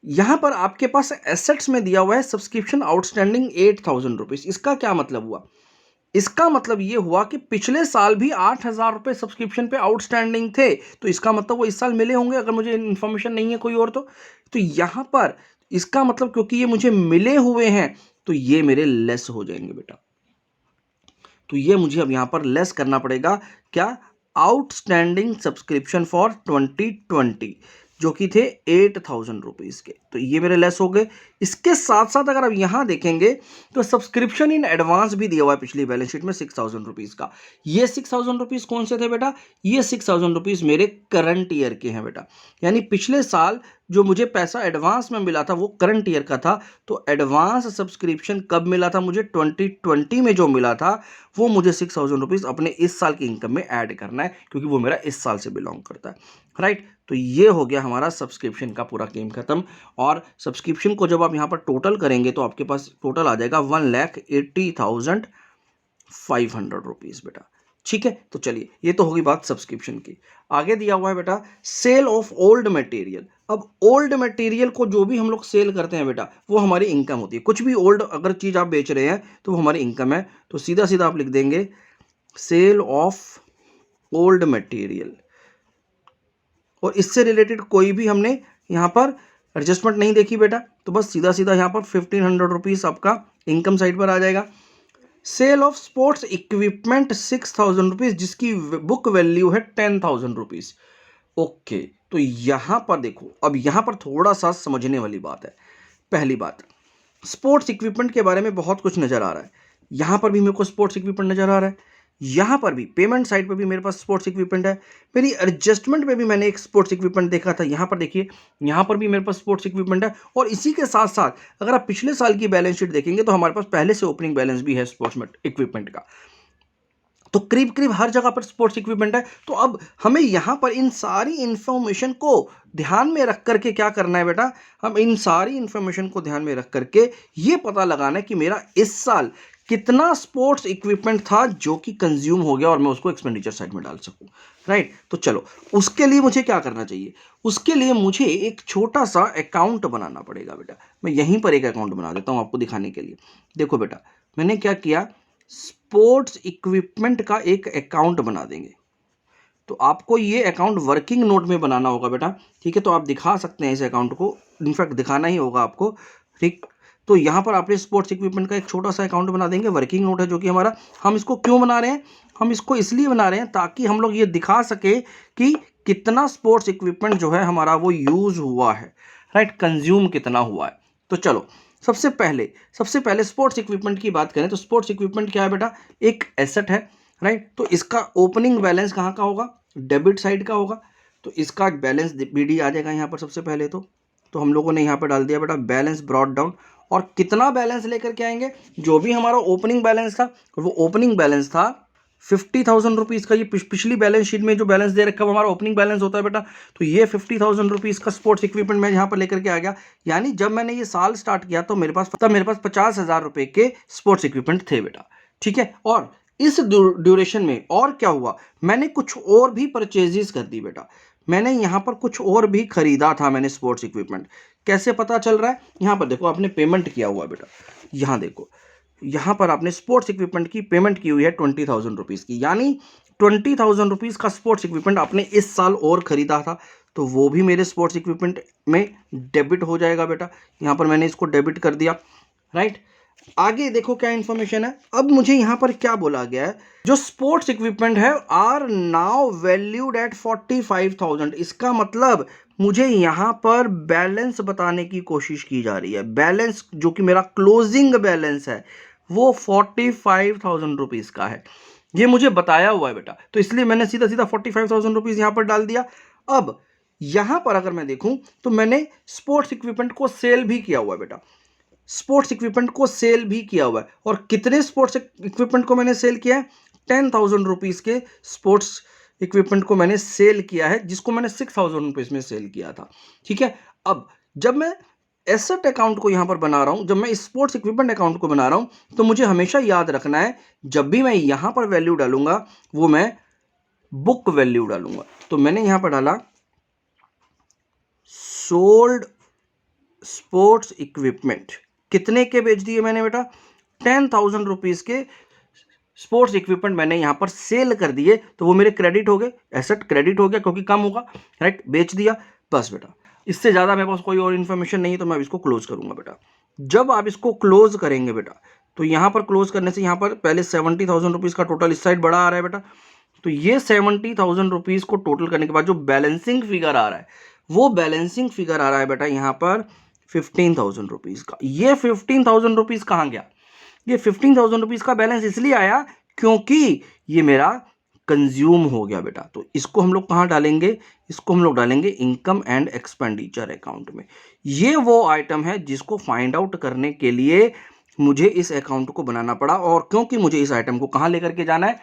यहाँ पर आपके पास एसेट्स में दिया हुआ है सब्सक्रिप्शन आउटस्टैंडिंग 8,000 रुपीज़। इसका क्या मतलब हुआ, इसका मतलब ये हुआ कि पिछले साल भी 8,000 रुपये सब्सक्रिप्शन पे आउटस्टैंडिंग थे, तो इसका मतलब वो इस साल मिले होंगे, अगर मुझे इन्फॉर्मेशन नहीं है कोई और। तो यहाँ पर इसका मतलब क्योंकि ये मुझे मिले हुए हैं तो ये मेरे लेस हो जाएंगे बेटा। तो ये मुझे अब यहाँ पर लेस करना पड़ेगा, क्या, आउटस्टैंडिंग सब्सक्रिप्शन फॉर 2020 जो कि थे 8,000 रुपीज़ के, तो ये मेरे लेस हो गए। इसके साथ साथ अगर आप यहाँ देखेंगे तो सब्सक्रिप्शन इन एडवांस भी दिया हुआ है पिछली बैलेंस शीट में 6,000 रुपीज़ का। ये 6,000 रुपीज़ कौन से थे बेटा, ये 6,000 रुपीज़ मेरे करंट ईयर के हैं बेटा। यानी पिछले साल जो मुझे पैसा एडवांस में मिला था वो करंट ईयर का था। तो एडवांस सब्सक्रिप्शन कब मिला था मुझे, 2020 में जो मिला था वो मुझे 6,000 रुपीज़ अपने इस साल की इनकम में ऐड करना है, क्योंकि वो मेरा इस साल से बिलोंग करता है, राइट। तो ये हो गया हमारा सब्सक्रिप्शन का पूरा गेम खत्म। और सब्सक्रिप्शन को जब आप यहाँ पर टोटल करेंगे तो आपके पास टोटल आ जाएगा 1,80,500 रुपीज़ बेटा, ठीक है। तो चलिए ये तो होगी बात सब्सक्रिप्शन की। आगे दिया हुआ है बेटा सेल ऑफ ओल्ड मटेरियल। अब ओल्ड मटेरियल को जो भी हम लोग सेल करते हैं बेटा वो हमारी इनकम होती है। कुछ भी ओल्ड अगर चीज़ आप बेच रहे हैं तो वो हमारी इनकम है। तो सीधा सीधा आप लिख देंगे सेल ऑफ ओल्ड मटेरियल, और इससे रिलेटेड कोई भी हमने यहाँ पर एडजस्टमेंट नहीं देखी बेटा, तो बस सीधा सीधा यहाँ पर 1,500 रुपीज़ आपका इनकम साइड पर आ जाएगा। Sale of sports equipment 6,000 rupees, जिसकी बुक वैल्यू है 10,000 रुपीज। ओके, तो यहां पर देखो, अब यहां पर थोड़ा सा समझने वाली बात है। पहली बात, स्पोर्ट्स इक्विपमेंट के बारे में बहुत कुछ नजर आ रहा है। यहां पर भी मेरे को स्पोर्ट्स इक्विपमेंट नजर आ रहा है, यहां पर भी पेमेंट साइड पर भी मेरे पास स्पोर्ट्स इक्विपमेंट है, मेरी एडजस्टमेंट में भी मैंने एक स्पोर्ट्स इक्विपमेंट देखा था। यहां पर देखिए, यहां पर भी मेरे पास स्पोर्ट्स इक्विपमेंट है, और इसी के साथ साथ अगर आप पिछले साल की बैलेंस शीट देखेंगे तो हमारे पास पहले से ओपनिंग बैलेंस भी है स्पोर्ट्स इक्विपमेंट का। तो करीब करीब हर जगह पर स्पोर्ट्स इक्विपमेंट है। तो अब हमें यहां पर इन सारी इंफॉर्मेशन को ध्यान में रख करके क्या करना है बेटा, हम इन सारी इंफॉर्मेशन को ध्यान में रख करके ये पता लगाना है कि मेरा इस साल कितना स्पोर्ट्स इक्विपमेंट था जो कि कंज्यूम हो गया और मैं उसको एक्सपेंडिचर साइड में डाल सकूं। राइट, तो चलो, उसके लिए मुझे क्या करना चाहिए, उसके लिए मुझे एक छोटा सा अकाउंट बनाना पड़ेगा बेटा। मैं यहीं पर एक अकाउंट बना देता हूं आपको दिखाने के लिए। देखो बेटा, मैंने क्या किया, स्पोर्ट्स इक्विपमेंट का एक अकाउंट बना देंगे। तो आपको ये अकाउंट वर्किंग नोट में बनाना होगा बेटा, ठीक है। तो आप दिखा सकते हैं इस अकाउंट को, इनफैक्ट दिखाना ही होगा आपको, ठीक। तो यहाँ पर आपने स्पोर्ट्स इक्विपमेंट का एक छोटा सा अकाउंट बना देंगे, वर्किंग नोट है जो कि हमारा। हम इसको क्यों बना रहे हैं, हम इसको इसलिए बना रहे हैं ताकि हम लोग ये दिखा सके कि कितना स्पोर्ट्स इक्विपमेंट जो है हमारा वो यूज हुआ है, राइट, कंज्यूम कितना हुआ है। तो चलो, सबसे पहले स्पोर्ट्स इक्विपमेंट की बात करें तो स्पोर्ट्स इक्विपमेंट क्या है बेटा, एक एसेट है, राइट। तो इसका ओपनिंग बैलेंस कहाँ का होगा, डेबिट साइड का होगा। तो इसका बैलेंस बीडी आ जाएगा यहाँ पर सबसे पहले। तो हम लोगों ने यहाँ पर डाल दिया बेटा बैलेंस ब्रॉट डाउन। और कितना बैलेंस लेकर के आएंगे, जो भी हमारा ओपनिंग बैलेंस था, वो ओपनिंग बैलेंस था 50,000 रुपीज़ का। ये पिछली बैलेंस शीट में जो बैलेंस दे रखा है वो हमारा ओपनिंग बैलेंस होता है बेटा। तो ये 50,000 रुपीज़ का स्पोर्ट्स इक्विपमेंट मैं यहाँ पर लेकर के आ गया। यानी जब मैंने ये साल स्टार्ट किया तो मेरे पास 50,000 रुपए के स्पोर्ट्स इक्विपमेंट थे बेटा, ठीक है। और इस ड्यूरेशन में और क्या हुआ, मैंने कुछ और भी परचेजेस कर दी बेटा। मैंने यहाँ पर कुछ और भी खरीदा था मैंने स्पोर्ट्स इक्विपमेंट। कैसे पता चल रहा है, यहाँ पर देखो आपने पेमेंट किया हुआ है बेटा। यहाँ देखो, यहाँ पर आपने स्पोर्ट्स इक्विपमेंट की पेमेंट की हुई है 20,000 रुपीज़ की। यानी 20,000 रुपीज़ का स्पोर्ट्स इक्विपमेंट आपने इस साल और खरीदा था, तो वो भी मेरे स्पोर्ट्स इक्विपमेंट में डेबिट हो जाएगा बेटा। यहाँ पर मैंने इसको डेबिट कर दिया, राइट। आगे देखो क्या इंफॉर्मेशन है। अब मुझे यहाँ पर क्या बोला गया है, जो स्पोर्ट्स इक्विपमेंट है आर नाउ वैल्यूड एट 45,000। इसका मतलब मुझे यहाँ पर बैलेंस बताने की कोशिश की जा रही है। बैलेंस जो कि मेरा क्लोजिंग बैलेंस है वो 45,000 रुपीज़ का है, ये मुझे बताया हुआ है बेटा। तो इसलिए मैंने सीधा सीधा 45,000 रुपीज़ यहाँ पर डाल दिया। अब यहाँ पर अगर मैं देखूँ तो मैंने स्पोर्ट्स इक्विपमेंट को सेल भी किया हुआ है बेटा, स्पोर्ट्स इक्विपमेंट को सेल भी किया हुआ है। और कितने स्पोर्ट्स इक्विपमेंट को मैंने सेल किया है, 10,000 रुपीज़ के स्पोर्ट्स इक्विपमेंट को मैंने सेल किया है, जिसको मैंने 6,000 रुपीज़ में सेल किया था, ठीक है। अब जब मैं एसेट अकाउंट को यहाँ पर बना रहा हूँ, जब मैं स्पोर्ट्स इक्विपमेंट अकाउंट को बना रहा हूँ, तो मुझे हमेशा याद रखना है जब भी मैं यहाँ पर वैल्यू डालूंगा वो मैं बुक वैल्यू डालूंगा। तो मैंने यहाँ पर डाला सोल्ड स्पोर्ट्स इक्विपमेंट, कितने के बेच दिए मैंने बेटा, 10,000 रुपीज़ के स्पोर्ट्स इक्विपमेंट मैंने यहाँ पर सेल कर दिए। तो वो मेरे क्रेडिट हो गए, एसेट क्रेडिट हो गया क्योंकि कम होगा, राइट, बेच दिया, बस बेटा। इससे ज़्यादा मेरे पास कोई और इन्फॉर्मेशन नहीं है, तो मैं इसको क्लोज करूँगा बेटा। जब आप इसको क्लोज करेंगे बेटा, तो यहाँ पर क्लोज करने से यहाँ पर पहले 70,000 रुपीज़ का टोटल इस साइड बड़ा आ रहा है बेटा। तो ये 70,000 रुपीज़ को टोटल करने के बाद जो बैलेंसिंग फिगर आ रहा है, वो बैलेंसिंग फिगर आ रहा है बेटा यहाँ पर 15,000 रुपीज़ का। ये 15,000 रुपीज़ कहाँ गया, ये 15,000 रुपीज़ का बैलेंस इसलिए आया क्योंकि ये मेरा कंज्यूम हो गया बेटा। तो इसको हम लोग कहाँ डालेंगे, इसको हम लोग डालेंगे इनकम एंड एक्सपेंडिचर अकाउंट में। ये वो आइटम है जिसको फाइंड आउट करने के लिए मुझे इस अकाउंट को बनाना पड़ा। और क्योंकि मुझे इस आइटम को कहाँ लेकर के जाना है,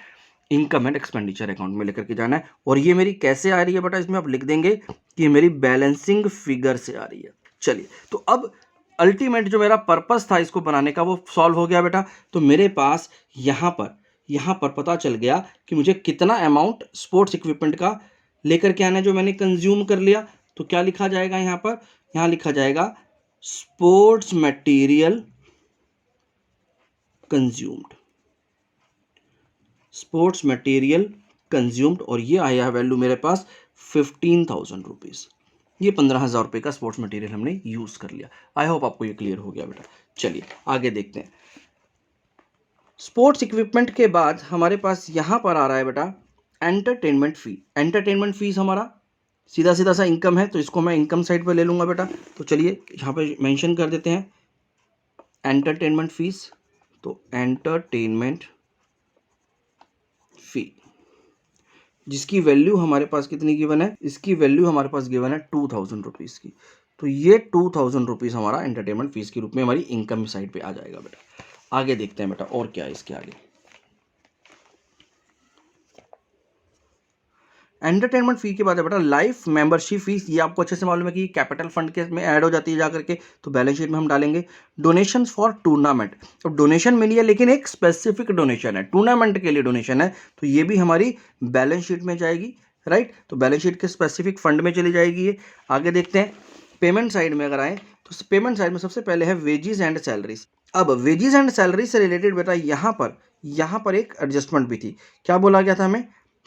इनकम एंड एक्सपेंडिचर अकाउंट में लेकर के जाना है। और ये मेरी कैसे आ रही है बेटा, इसमें आप लिख देंगे कि ये मेरी बैलेंसिंग फिगर से आ रही है। चलिए, तो अब अल्टीमेट जो मेरा पर्पस था इसको बनाने का वो सॉल्व हो गया बेटा। तो मेरे पास यहाँ पर पता चल गया कि मुझे कितना अमाउंट स्पोर्ट्स इक्विपमेंट का लेकर के आना है जो मैंने कंज्यूम कर लिया। तो क्या लिखा जाएगा यहाँ पर, यहाँ लिखा जाएगा sports material consumed, sports material consumed. और ये आया वैल्यू मेरे पास 15,000 रुपीज़। ये 15,000 रुपये का स्पोर्ट्स मटेरियल हमने यूज़ कर लिया। आई होप आपको ये क्लियर हो गया बेटा। चलिए आगे देखते हैं। स्पोर्ट्स इक्विपमेंट के बाद हमारे पास यहाँ पर आ रहा है बेटा एंटरटेनमेंट फी। एंटरटेनमेंट फीस हमारा सीधा सीधा सा इनकम है, तो इसको मैं इनकम साइड पर ले लूँगा बेटा। तो चलिए यहाँ पे मेंशन कर देते हैं एंटरटेनमेंट फीस। तो एंटरटेनमेंट फी जिसकी वैल्यू हमारे पास कितनी गिवन है, इसकी वैल्यू हमारे पास गिवन है 2000 रुपीज़ की। तो ये 2000 रुपीज़ हमारा एंटरटेनमेंट फीस के रूप में हमारी इनकम साइड पे आ जाएगा बेटा। आगे देखते हैं बेटा और क्या है इसके आगे। एंटरटेनमेंट फी के बाद है बेटा लाइफ मेंबरशिप फीस। ये आपको अच्छे से मालूम है कि कैपिटल फंड के में ऐड हो जाती है जाकर के, तो बैलेंस शीट में हम डालेंगे। डोनेशंस फॉर टूर्नामेंट, तो डोनेशन मिली है लेकिन एक स्पेसिफिक डोनेशन है, टूर्नामेंट के लिए डोनेशन है, तो ये भी हमारी बैलेंस शीट में जाएगी, राइट। तो बैलेंस शीट के स्पेसिफिक फंड में चली जाएगी ये। आगे देखते हैं पेमेंट साइड में अगर आए तो पेमेंट साइड में सबसे पहले है वेजेस एंड सैलरीज। अब वेजेस एंड सैलरी से रिलेटेड बेटा यहाँ पर एक एडजस्टमेंट भी थी। क्या बोला गया था हमें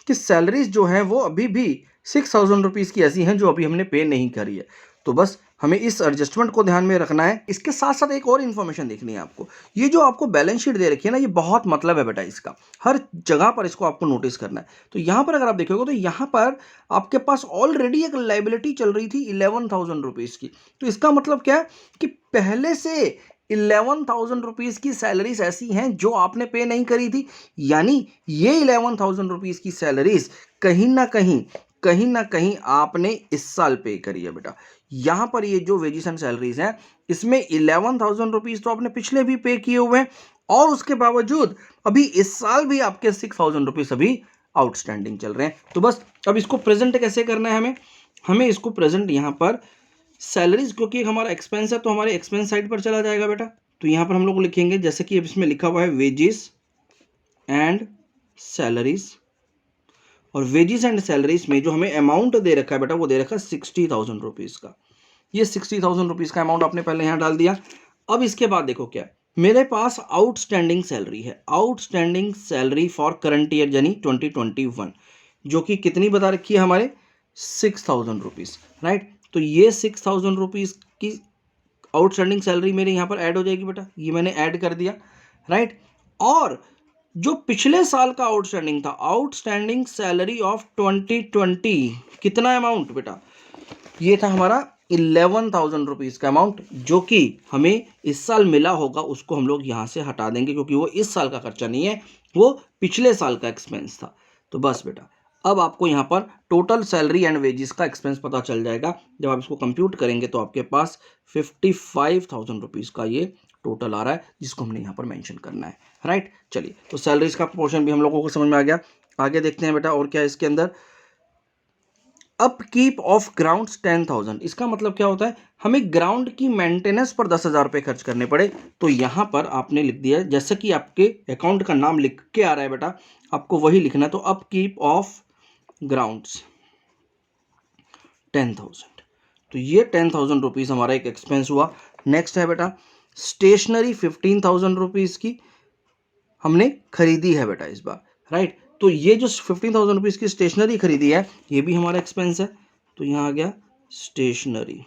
कि सैलरीज जो हैं वो अभी भी 6000 रुपीज़ की ऐसी हैं जो अभी हमने पे नहीं करी है। तो बस हमें इस एडजस्टमेंट को ध्यान में रखना है। इसके साथ साथ एक और इन्फॉर्मेशन देखनी है आपको। ये जो आपको बैलेंस शीट दे रखी है ना, ये बहुत मतलब है बेटा इसका, हर जगह पर इसको आपको नोटिस करना है। तो यहाँ पर अगर आप देखोगे तो यहाँ पर आपके पास ऑलरेडी एक लाइबिलिटी चल रही थी 11,000 रुपीज़ की। तो इसका मतलब क्या है कि पहले से 11,000 रुपीज़ की सैलरीज ऐसी हैं जो आपने पे नहीं करी थी, यानी ये 11,000 रुपीज़ की सैलरीज कहीं ना कहीं आपने इस साल पे करी है बेटा। यहां पर ये जो वेजेस एंड सैलरीज हैं इसमें 11,000 रुपीज़ तो आपने पिछले भी पे किए हुए हैं, और उसके बावजूद अभी इस साल भी आपके 6,000 रुपीज़ अभी आउटस्टैंडिंग चल रहे हैं। तो बस अब इसको प्रेजेंट कैसे करना है हमें इसको प्रेजेंट यहाँ पर सैलरीज, क्योंकि हमारा एक्सपेंस है तो हमारे एक्सपेंस साइड पर चला जाएगा बेटा। तो यहाँ पर हम लोग लिखेंगे जैसे कि इसमें लिखा हुआ है वेजेस एंड सैलरीज, और वेजेस एंड सैलरीज में जो हमें अमाउंट दे रखा है बेटा वो दे रखा है 60,000 रुपीज़ का। ये 60,000 रुपीज़ का अमाउंट आपने पहले यहाँ डाल दिया। अब इसके बाद देखो क्या है, मेरे पास आउटस्टैंडिंग सैलरी है, outstanding salary for current year यानी 2021, जो कि कितनी बता रखी है हमारे 6,000 रुपीज़, राइट। तो ये 6,000 रुपीज़ की आउटस्टैंडिंग सैलरी मेरे यहाँ पर ऐड हो जाएगी बेटा, ये मैंने ऐड कर दिया, राइट। और जो पिछले साल का आउटस्टैंडिंग था, आउटस्टैंडिंग सैलरी ऑफ 2020, कितना अमाउंट बेटा, ये था हमारा 11,000 रुपीज़ का अमाउंट, जो कि हमें इस साल मिला होगा उसको हम लोग यहाँ से हटा देंगे, क्योंकि वो इस साल का खर्चा नहीं है, वो पिछले साल का एक्सपेंस था। तो बस बेटा अब आपको यहाँ पर टोटल सैलरी एंड वेजेस का एक्सपेंस पता चल जाएगा। जब आप इसको कंप्यूट करेंगे तो आपके पास 55,000 रुपीज़ का ये टोटल आ रहा है, जिसको हमने यहाँ पर मेंशन करना है, राइट। चलिए, तो सैलरीज का पोर्शन भी हम लोगों को समझ में आ गया। आगे देखते हैं बेटा और क्या है इसके अंदर। अपकीप ऑफ ग्राउंड 10,000, इसका मतलब क्या होता है, हमें ग्राउंड की मेंटेनेंस पर 10,000 रुपये खर्च करने पड़े। तो यहाँ पर आपने लिख दिया जैसे कि आपके अकाउंट का नाम लिख के आ रहा है बेटा, आपको वही लिखना है। तो अपकीप ऑफ ग्राउंड्स 10,000, तो ये 10,000 रुपीज़ हमारा एक एक्सपेंस हुआ। नेक्स्ट है बेटा स्टेशनरी 15,000 रुपीज़ की हमने खरीदी है बेटा इस बार, राइट। तो ये जो 15,000 रुपीज़ की स्टेशनरी खरीदी है ये भी हमारा एक्सपेंस है। तो यहाँ आ गया स्टेशनरी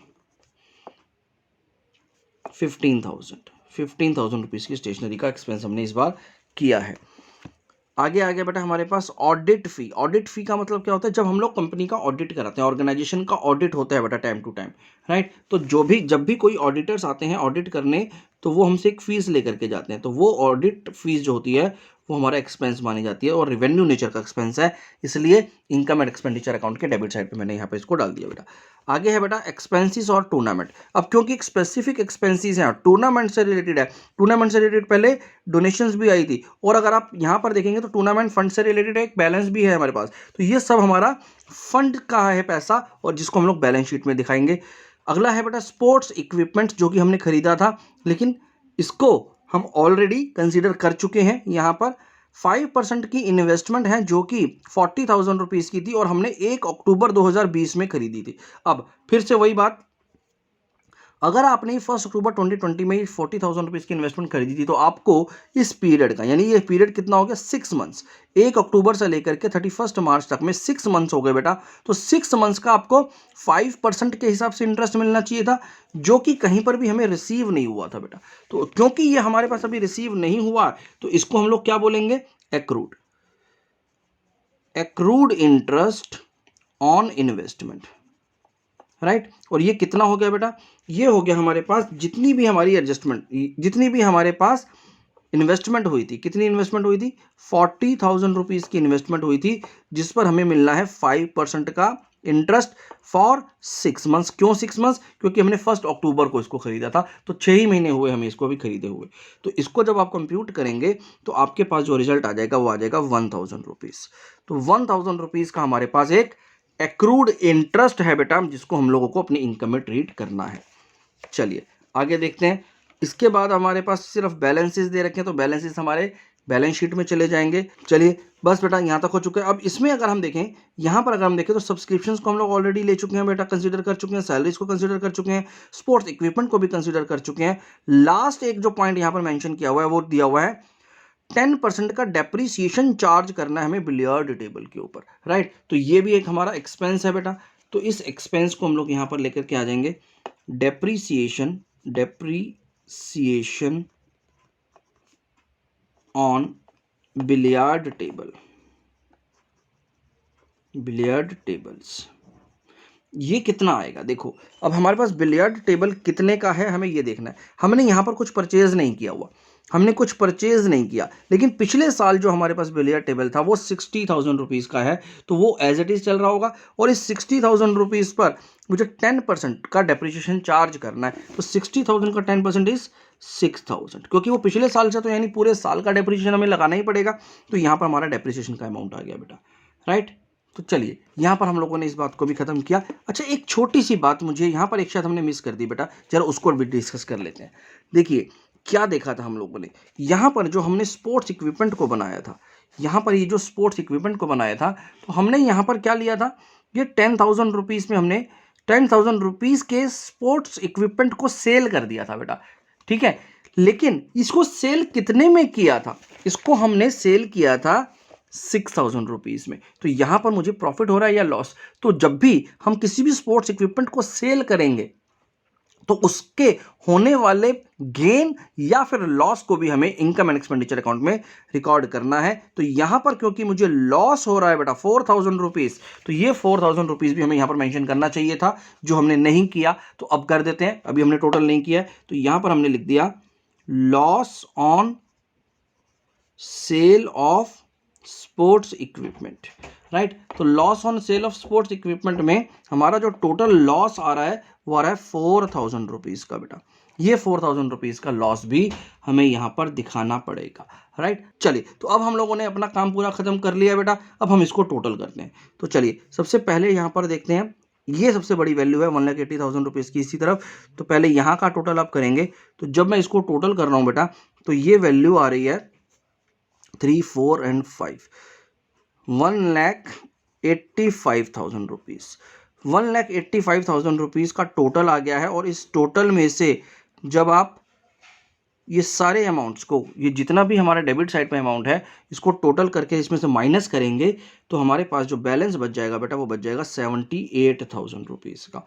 15,000 रुपीज़ की स्टेशनरी का एक्सपेंस हमने इस बार किया है। आगे आ गया बेटा हमारे पास ऑडिट फी। ऑडिट फी का मतलब क्या होता है, जब हम लोग कंपनी का ऑडिट कराते हैं, ऑर्गेनाइजेशन का ऑडिट होता है बेटा टाइम टू टाइम, राइट। तो जब भी कोई ऑडिटर्स आते हैं ऑडिट करने, तो वो हमसे एक फीस लेकर के जाते हैं। तो वो ऑडिट फीस जो होती है वो हमारा एक्सपेंस मानी जाती है और रेवेन्यू नेचर का एक्सपेंस है, इसलिए इनकम एंड एक्सपेंडिचर अकाउंट के डेबिट साइड पे मैंने यहाँ पे इसको डाल दिया बेटा। आगे है बेटा एक्सपेंसेस और टूर्नामेंट। अब क्योंकि एक स्पेसिफिक एक्सपेंसेस हैं, टूर्नामेंट से रिलेटेड है, टूर्नामेंट से रिलेटेड पहले डोनेशंस भी आई थी, और अगर आप यहाँ पर देखेंगे तो टूर्नामेंट फंड से रिलेटेड एक बैलेंस भी है हमारे पास। तो ये सब हमारा फंड का है पैसा, और जिसको हम लोग बैलेंस शीट में दिखाएंगे। अगला है बेटा स्पोर्ट्स इक्विपमेंट, जो कि हमने खरीदा था, लेकिन इसको हम ऑलरेडी कंसीडर कर चुके हैं। यहाँ पर 5% की इन्वेस्टमेंट है जो कि 40,000 रुपीज़ की थी, और हमने 1 अक्टूबर 2020 में खरीदी थी। अब फिर से वही बात, अगर आपने 1 अक्टूबर 2020 में 40,000 रुपीज़ की इन्वेस्टमेंट खरीदी थी तो आपको इस पीरियड का, यानी ये पीरियड कितना हो गया, 6 मंथ्स, 1 अक्टूबर से लेकर के 31 मार्च तक में 6 मंथ्स हो गए बेटा। तो 6 मंथ्स का आपको 5% के हिसाब से इंटरेस्ट मिलना चाहिए था, जो कि कहीं पर भी हमें रिसीव नहीं हुआ था बेटा। तो क्योंकि ये हमारे पास अभी रिसीव नहीं हुआ, तो इसको हम लोग क्या बोलेंगे, accrued, accrued interest on investment, right. और ये कितना हो गया बेटा, ये हो गया हमारे पास जितनी भी हमारी एडजस्टमेंट, जितनी भी हमारे पास इन्वेस्टमेंट हुई थी, कितनी इन्वेस्टमेंट हुई थी, 40,000 रुपीज़ की इन्वेस्टमेंट हुई थी, जिस पर हमें मिलना है 5% का इंटरेस्ट फॉर 6 मंथ्स। क्यों 6 मंथ्स, क्योंकि हमने 1 अक्टूबर को इसको खरीदा था, तो 6 ही महीने हुए हमें इसको भी खरीदे हुए। तो इसको जब आप कंप्यूट करेंगे तो आपके पास जो रिजल्ट आ जाएगा वो आ जाएगा 1,000 रुपीज़। तो 1,000 रुपीज़ का हमारे पास एक एक्रूड इंटरेस्ट है बेटा, जिसको हम लोगों को अपनी इनकम में ट्रीट करना है। चलिए आगे देखते हैं। इसके बाद हमारे पास सिर्फ बैलेंसेस दे रखे हैं, तो बैलेंसेस हमारे बैलेंस शीट में चले जाएंगे। चलिए बस बेटा यहाँ तक हो चुका है। अब इसमें अगर हम देखें, यहाँ पर अगर हम देखें तो सब्सक्रिप्शंस को हम लोग ऑलरेडी ले चुके हैं बेटा, कंसीडर कर चुके हैं, सैलरीज को कंसीडर कर चुके हैं, स्पोर्ट्स इक्विपमेंट को भी कंसीडर कर चुके हैं। लास्ट एक जो पॉइंट यहाँ पर मेंशन किया हुआ है वो दिया हुआ है 10% का डेप्रीसिएशन चार्ज करना है हमें बिलियर्ड टेबल के ऊपर, राइट। तो ये भी एक हमारा एक्सपेंस है बेटा। तो इस एक्सपेंस को हम लोग यहाँ पर लेकर के आ जाएंगे, depreciation, depreciation on billiard table, billiard tables. ये कितना आएगा, देखो अब हमारे पास बिलियर्ड टेबल कितने का है हमें ये देखना है। हमने यहाँ पर कुछ परचेज नहीं किया हुआ, हमने कुछ परचेज नहीं किया, लेकिन पिछले साल जो हमारे पास बिलियर्ड टेबल था वो 60,000 रुपीज़ का है, तो वो एज इट इज़ चल रहा होगा। और इस 60,000 रुपीज़ पर मुझे 10% का डेप्रिसिएशन चार्ज करना है। तो 60,000 का 10% इज 6,000, क्योंकि वो पिछले साल से, तो यानी पूरे साल का डेप्रिसिएशन हमें लगाना ही पड़ेगा। तो यहाँ पर हमारा डेप्रिसिएशन का अमाउंट आ गया बेटा, राइट। तो चलिए यहाँ पर हम लोगों ने इस बात को भी खत्म किया। अच्छा एक छोटी सी बात मुझे यहाँ पर एक शायद हमने मिस कर दी बेटा, जरा उसको भी डिस्कस कर लेते हैं। देखिए क्या देखा था हम लोगों ने, यहाँ पर जो हमने स्पोर्ट्स इक्विपमेंट को बनाया था, यहाँ पर ये जो स्पोर्ट्स इक्विपमेंट को बनाया था, तो हमने यहाँ पर क्या लिया था, ये 10,000 रुपीज़ में हमने 10,000 रुपीज़ के स्पोर्ट्स इक्विपमेंट को सेल कर दिया था बेटा, ठीक है। लेकिन इसको सेल कितने में किया था, इसको हमने सेल किया था 6,000 रुपीज़ में। तो यहाँ पर मुझे प्रॉफिट हो रहा है या लॉस, तो जब भी हम किसी भी स्पोर्ट्स इक्विपमेंट को सेल करेंगे तो उसके होने वाले गेन या फिर लॉस को भी हमें इनकम एंड एक्सपेंडिचर अकाउंट में रिकॉर्ड करना है। तो यहाँ पर क्योंकि मुझे लॉस हो रहा है बेटा 4,000 रुपीज़, तो ये 4,000 रुपीज़ भी हमें यहाँ पर मेंशन करना चाहिए था, जो हमने नहीं किया। तो अब कर देते हैं, अभी हमने टोटल नहीं किया है, तो यहाँ पर हमने लिख दिया loss on sale of sports equipment, right. तो loss on sale of sports equipment में हमारा जो टोटल लॉस आ रहा है वो आ रहा है 4,000 रुपीज़ का बेटा। ये 4,000 रुपीज़ का लॉस भी हमें यहाँ पर दिखाना पड़ेगा, राइट। चलिए तो अब हम लोगों ने अपना काम पूरा खत्म कर लिया बेटा, अब हम इसको टोटल करते हैं। तो चलिए सबसे पहले यहाँ पर देखते हैं, ये सबसे बड़ी वैल्यू है 1,80,000 रुपीज़ की इसी तरफ। तो पहले यहाँ का टोटल आप करेंगे, तो जब मैं इसको टोटल कर रहा हूँ बेटा, तो ये वैल्यू आ रही है 3, 4 एंड 5, 1,85,000 रुपीज़। 1,85,000 रुपीज़ का टोटल आ गया है। और इस टोटल में से जब आप ये सारे अमाउंट्स को, ये जितना भी हमारा डेबिट साइड पे अमाउंट है, इसको टोटल करके इसमें से माइनस करेंगे, तो हमारे पास जो बैलेंस बच जाएगा बेटा वो बच जाएगा 78,000 रुपीज़ का।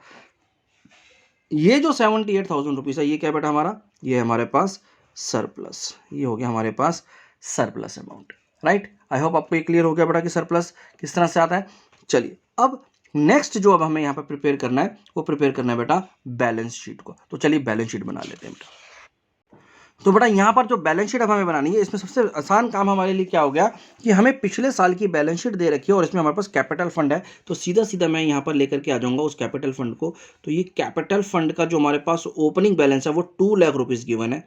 ये जो 78,000 रुपीज़ है ये क्या बेटा हमारा, ये हमारे पास सरप्लस, ये हो गया हमारे पास surplus amount, right. I hope आपको ये क्लियर हो गया बेटा कि सरप्लस किस तरह से आता है। चलिए अब नेक्स्ट जो अब हमें यहाँ पर प्रिपेयर करना है वो प्रिपेयर करना है बेटा बैलेंस शीट को। तो चलिए बैलेंस शीट बना लेते हैं बेटा। तो बेटा यहाँ पर जो बैलेंस शीट अब हमें बनानी है, इसमें सबसे आसान काम हमारे लिए क्या हो गया कि हमें पिछले साल की बैलेंस शीट दे रखी है और इसमें हमारे पास कैपिटल फंड है। तो सीधा सीधा मैं यहाँ पर लेकर के आ जाऊँगा उस कैपिटल फंड को। तो ये कैपिटल फंड का जो हमारे पास ओपनिंग बैलेंस है वो 2 लाख रुपीज़ गिवन है।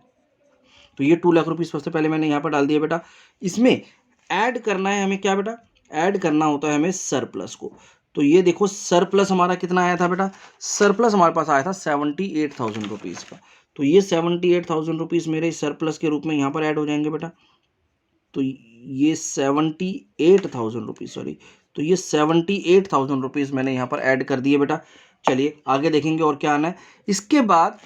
तो ये 2 लाख रुपीज़ सबसे पहले मैंने यहाँ पर डाल दिया बेटा। इसमें ऐड करना है हमें क्या बेटा, ऐड करना होता है हमें सरप्लस को। तो ये देखो सरप्लस हमारा कितना आया था बेटा, सरप्लस हमारे पास आया था 78,000 रुपीज़ का। तो ये 78,000 रुपीज़ मेरे सरप्लस के रूप में यहाँ पर ऐड हो जाएंगे बेटा। तो ये 78,000 रुपीज़, सॉरी, तो ये 78,000 रुपीज़ मैंने यहाँ पर ऐड कर दिए बेटा। चलिए आगे देखेंगे और क्या आना है। इसके बाद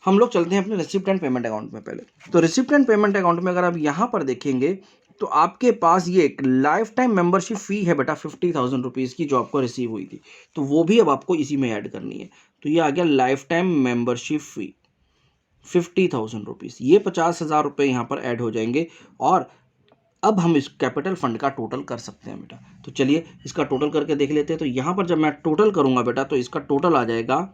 हम लोग चलते हैं अपने रिसिप्ट एंड पेमेंट अकाउंट में पहले। तो रिसिप्ट एंड पेमेंट अकाउंट में अगर आप यहाँ पर देखेंगे तो आपके पास ये एक लाइफ टाइम मेंबरशिप फ़ी है बेटा 50,000 रुपीज़ की, जो आपको रिसीव हुई थी, तो वो भी अब आपको इसी में ऐड करनी है। तो ये आ गया लाइफ टाइम मेंबरशिप फ़ी 50,000 रुपीज़, ये 50,000 रुपये यहाँ पर ऐड हो जाएंगे। और अब हम इस कैपिटल फंड का टोटल कर सकते हैं बेटा। तो चलिए इसका टोटल करके देख लेते हैं। तो यहाँ पर जब मैं टोटल करूँगा बेटा तो इसका टोटल आ जाएगा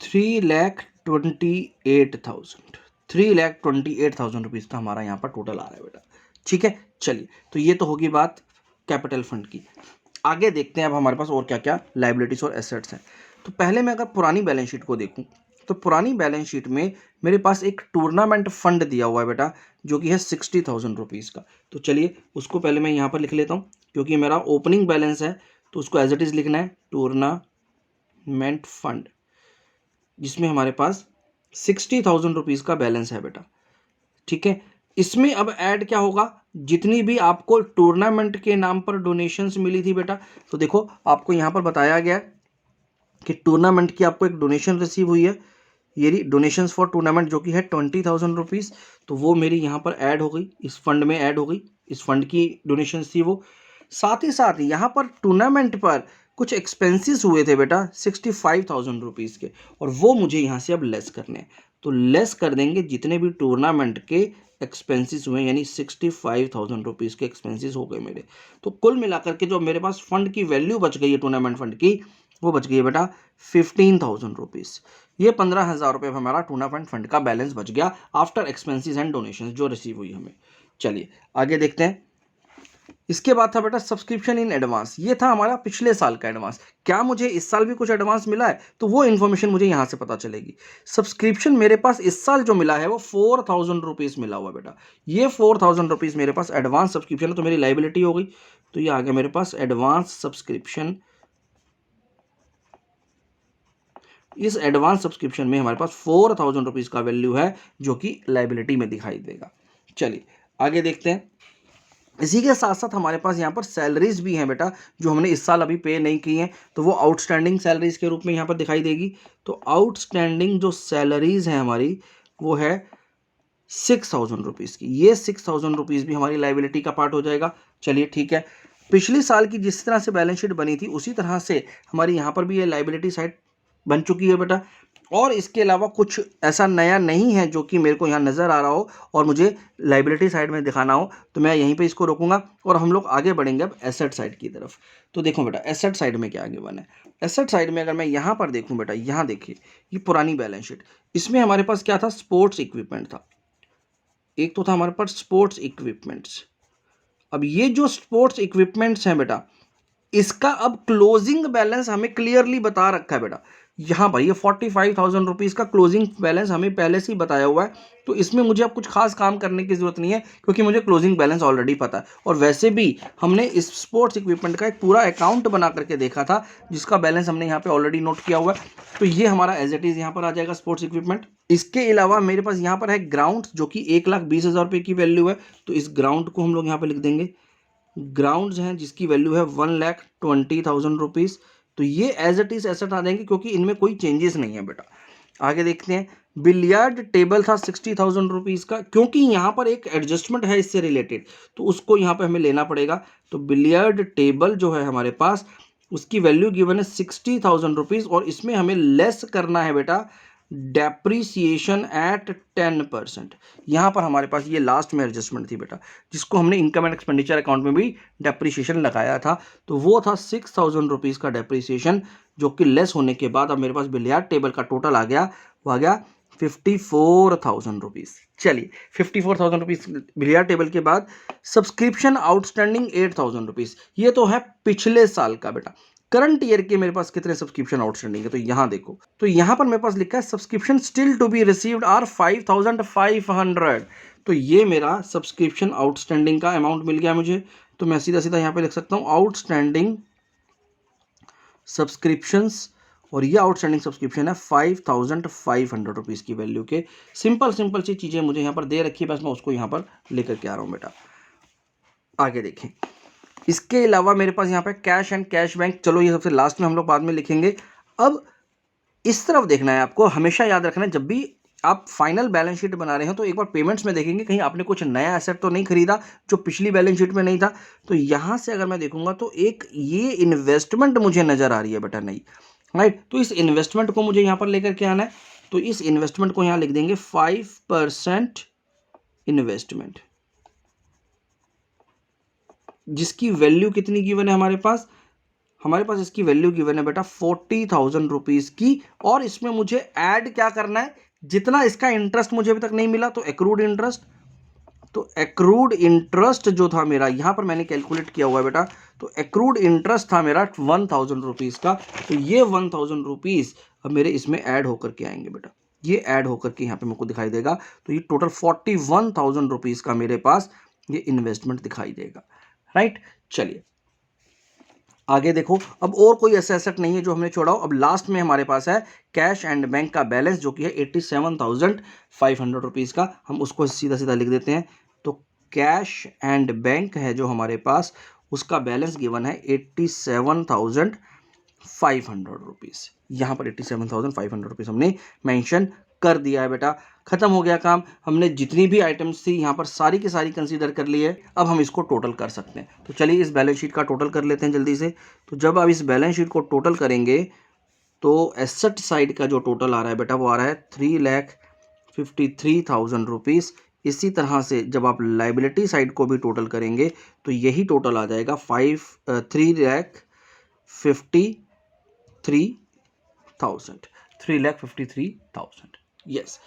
3,28,000, 3,28,000 रुपीज़ का हमारा यहाँ पर टोटल आ रहा है बेटा। ठीक है, चलिए तो ये तो होगी बात कैपिटल फंड की। आगे देखते हैं अब हमारे पास और क्या क्या लाइबिलिटीज़ और एसेट्स हैं। तो पहले मैं अगर पुरानी बैलेंस शीट को देखूं तो पुरानी बैलेंस शीट में मेरे पास एक टूर्नामेंट फंड दिया हुआ है बेटा, जो कि है 60,000 रुपीज़ का। तो चलिए उसको पहले मैं यहाँ पर लिख लेता हूँ, क्योंकि मेरा ओपनिंग बैलेंस है तो उसको एज इट इज़ लिखना है, टूर्नामेंट फंड, जिसमें हमारे पास 60,000 रुपीज़ का बैलेंस है बेटा। ठीक है, इसमें अब ऐड क्या होगा, जितनी भी आपको टूर्नामेंट के नाम पर डोनेशंस मिली थी बेटा। तो देखो आपको यहाँ पर बताया गया है कि टूर्नामेंट की आपको एक डोनेशन रिसीव हुई है, ये रही डोनेशंस फॉर टूर्नामेंट, जो कि है 20,000 रुपीज़। तो वो मेरी यहाँ पर ऐड हो गई, इस फंड में ऐड हो गई, इस फंड की डोनेशंस थी वो। साथ ही यहाँ पर टूर्नामेंट पर कुछ एक्सपेंसेस हुए थे बेटा 65,000 रुपीज़ के, और वो मुझे यहाँ से अब लेस करने हैं। तो लेस कर देंगे जितने भी टूर्नामेंट के एक्सपेंसेस हुए, यानी 65,000 रुपीज़ के एक्सपेंसेस हो गए मेरे। तो कुल मिलाकर के जो मेरे पास फंड की वैल्यू बच गई है टूर्नामेंट फंड की, वो बच गई है बेटा 15,000 रुपीज़। ये 15,000 रुपये हमारा टूर्नामेंट फंड का बैलेंस बच गया आफ्टर एक्सपेंसेस एंड डोनेशंस जो रिसीव हुई हमें। चलिए आगे देखते हैं। इसके बाद था बेटा सब्सक्रिप्शन इन एडवांस, ये था हमारा पिछले साल का एडवांस। क्या मुझे इस साल भी कुछ एडवांस मिला है, तो वो इन्फॉर्मेशन मुझे यहाँ से पता चलेगी। सब्सक्रिप्शन मेरे पास इस साल जो मिला है वो 4,000 रुपीज़ मिला हुआ बेटा। ये 4,000 रुपीज़ मेरे पास एडवांस सब्सक्रिप्शन है, तो मेरी लाइबिलिटी हो गई। तो ये आ गया मेरे पास एडवांस सब्सक्रिप्शन। इस एडवांस सब्सक्रिप्शन में हमारे पास 4,000 रुपीज़ का वैल्यू है, जो कि लाइबिलिटी में दिखाई देगा। चलिए आगे देखते हैं। इसी के साथ साथ हमारे पास यहाँ पर सैलरीज भी हैं बेटा, जो हमने इस साल अभी पे नहीं की हैं, तो वो आउटस्टैंडिंग सैलरीज के रूप में यहाँ पर दिखाई देगी। तो आउटस्टैंडिंग जो सैलरीज हैं हमारी, वो है 6,000 रुपीज़ की। ये 6,000 रुपीज़ भी हमारी लाइबिलिटी का पार्ट हो जाएगा। चलिए ठीक है, पिछले साल की जिस तरह से बैलेंस शीट बनी थी उसी तरह से हमारी यहाँ पर भी ये लाइबिलिटी साइड बन चुकी है बेटा। और इसके अलावा कुछ ऐसा नया नहीं है जो कि मेरे को यहाँ नज़र आ रहा हो और मुझे लाइबिलिटी साइड में दिखाना हो, तो मैं यहीं पे इसको रोकूंगा और हम लोग आगे बढ़ेंगे अब एसेट साइड की तरफ। तो देखो बेटा एसेट साइड में क्या आगे बना है। एसेट साइड में अगर मैं यहाँ पर देखूँ बेटा, यहाँ देखिए ये पुरानी बैलेंस शीट, इसमें हमारे पास क्या था, स्पोर्ट्स इक्विपमेंट था। एक तो था हमारे पास स्पोर्ट्स इक्विपमेंट्स। अब ये जो स्पोर्ट्स इक्विपमेंट्स हैं बेटा, इसका अब क्लोजिंग बैलेंस हमें क्लियरली बता रखा है बेटा। यहाँ पर ये 45,000 रुपीज़ का क्लोजिंग बैलेंस हमें पहले से ही बताया हुआ है। तो इसमें मुझे अब कुछ खास काम करने की ज़रूरत नहीं है, क्योंकि मुझे क्लोजिंग बैलेंस ऑलरेडी पता है। और वैसे भी हमने इस स्पोर्ट्स इक्विपमेंट का एक पूरा अकाउंट बना करके देखा था, जिसका बैलेंस हमने यहाँ पे ऑलरेडी नोट किया हुआ है। तो ये हमारा एज इट इज़ यहाँ पर आ जाएगा स्पोर्ट्स इक्विपमेंट। इसके अलावा मेरे पास यहाँ पर है ग्राउंड, जो कि 1,20,000 रुपये की वैल्यू है। तो इस ग्राउंड को हम लोग यहाँ पर लिख देंगे, ग्राउंड्स हैं जिसकी वैल्यू है 1,20,000 रुपीज़। तो ये एज इट इज एसेट आ जाएंगे, क्योंकि इनमें कोई चेंजेस नहीं है बेटा। आगे देखते हैं। बिलियर्ड टेबल था 60,000 रुपीज़ का, क्योंकि यहाँ पर एक एडजस्टमेंट है इससे रिलेटेड, तो उसको यहाँ पे हमें लेना पड़ेगा। तो बिलियर्ड टेबल जो है हमारे पास, उसकी वैल्यू गिवन है 60,000 रुपीज़, और इसमें हमें लेस करना है बेटा डेप्रीसिएशन एट 10%। यहाँ पर हमारे पास ये लास्ट में एडजस्टमेंट थी बेटा, जिसको हमने इनकम एंड एक्सपेंडिचर अकाउंट में भी डेप्रीसिएशन लगाया था। तो वो था 6,000 रुपीज़ का डेप्रीसिएशन, जो कि लेस होने के बाद अब मेरे पास बिलियर्ड टेबल का टोटल आ गया, वो आ गया 54,000 रुपीज़। चलिए 54,000 रुपीज़ बिलियर्ड टेबल के बाद सब्सक्रिप्शन आउटस्टैंडिंग 8,000 रुपीज़। ये तो है पिछले साल का बेटा। करंट ईयर के मेरे पास कितने सब्सक्रिप्शन आउटस्टैंडिंग है, तो यहाँ देखो, तो यहाँ पर मेरे पास लिखा है subscription still to be received are 5,500। तो ये मेरा सब्सक्रिप्शन आउटस्टैंडिंग का अमाउंट मिल गया मुझे। तो मैं सीधा सीधा यहाँ पे लिख सकता हूँ आउटस्टैंडिंग सब्सक्रिप्शंस, और ये आउटस्टैंडिंग सब्सक्रिप्शन है 5,500 रुपीज़ की वैल्यू के। सिंपल सी चीज़ें मुझे यहाँ पर दे रखी है, बस मैं उसको यहाँ पर लेकर के आ रहा हूँ बेटा। आगे देखें। इसके अलावा मेरे पास यहाँ पे कैश एंड कैश बैंक, चलो ये सबसे लास्ट में हम लोग बाद में लिखेंगे। अब इस तरफ देखना है आपको, हमेशा याद रखना है जब भी आप फाइनल बैलेंस शीट बना रहे हो तो एक बार पेमेंट्स में देखेंगे कहीं आपने कुछ नया एसेट तो नहीं खरीदा जो पिछली बैलेंस शीट में नहीं था। तो यहाँ से अगर मैं देखूंगा तो एक ये इन्वेस्टमेंट मुझे नजर आ रही है बेटा, नहीं, राइट। तो इस इन्वेस्टमेंट को मुझे यहाँ पर लेकर के आना है, तो इस इन्वेस्टमेंट को यहाँ लिख देंगे 5% इन्वेस्टमेंट, जिसकी वैल्यू कितनी गिवन है हमारे पास इसकी वैल्यू गिवन है बेटा 40,000 रुपीज की। और इसमें मुझे ऐड क्या करना है, जितना इसका इंटरेस्ट मुझे अभी तक नहीं मिला तो एक्रूड इंटरेस्ट, तो एक्रूड इंटरेस्ट जो था मेरा यहां पर मैंने कैलकुलेट किया हुआ है बेटा, तो एक्रूड इंटरेस्ट था मेरा 1,000 रुपीज का। तो ये 1,000 रुपीज अब मेरे इसमें ऐड होकर के आएंगे बेटा, ये ऐड होकर के यहाँ पे मेरे को दिखाई देगा। तो ये टोटल 41,000 रुपीज का मेरे पास ये इन्वेस्टमेंट दिखाई देगा, राइट। चलिए आगे देखो, अब और कोई ऐसा एसेट नहीं है जो हमने छोड़ा हो। अब लास्ट में हमारे पास है कैश एंड बैंक का बैलेंस जो कि है 87,500 रुपीज का। हम उसको सीधा सीधा लिख देते हैं। तो कैश एंड बैंक है जो हमारे पास, उसका बैलेंस गिवन है 87,500 रुपीज। यहां पर 87,500 रुपीज हमने मेंशन कर दिया है बेटा। खत्म हो गया काम, हमने जितनी भी आइटम्स थी यहाँ पर सारी की सारी कंसीडर कर ली है। अब हम इसको टोटल कर सकते हैं। तो चलिए इस बैलेंस शीट का टोटल कर लेते हैं जल्दी से। तो जब आप इस बैलेंस शीट को टोटल करेंगे तो एसेट साइड का जो टोटल आ रहा है बेटा वो आ रहा है 3,53,000 रुपीज़। इसी तरह से जब आप लाइबिलिटी साइड को भी टोटल करेंगे तो यही टोटल आ जाएगा 3,53,000। यस।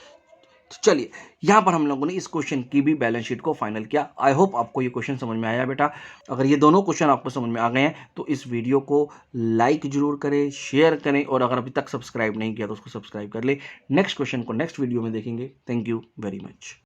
तो चलिए यहां पर हम लोगों ने इस क्वेश्चन की भी बैलेंस शीट को फाइनल किया। आई होप आपको ये क्वेश्चन समझ में आया बेटा। अगर ये दोनों क्वेश्चन आपको समझ में आ गए हैं तो इस वीडियो को लाइक जरूर करें, शेयर करें, और अगर अभी तक सब्सक्राइब नहीं किया तो उसको सब्सक्राइब कर ले। नेक्स्ट क्वेश्चन को नेक्स्ट वीडियो में देखेंगे। Thank you very much.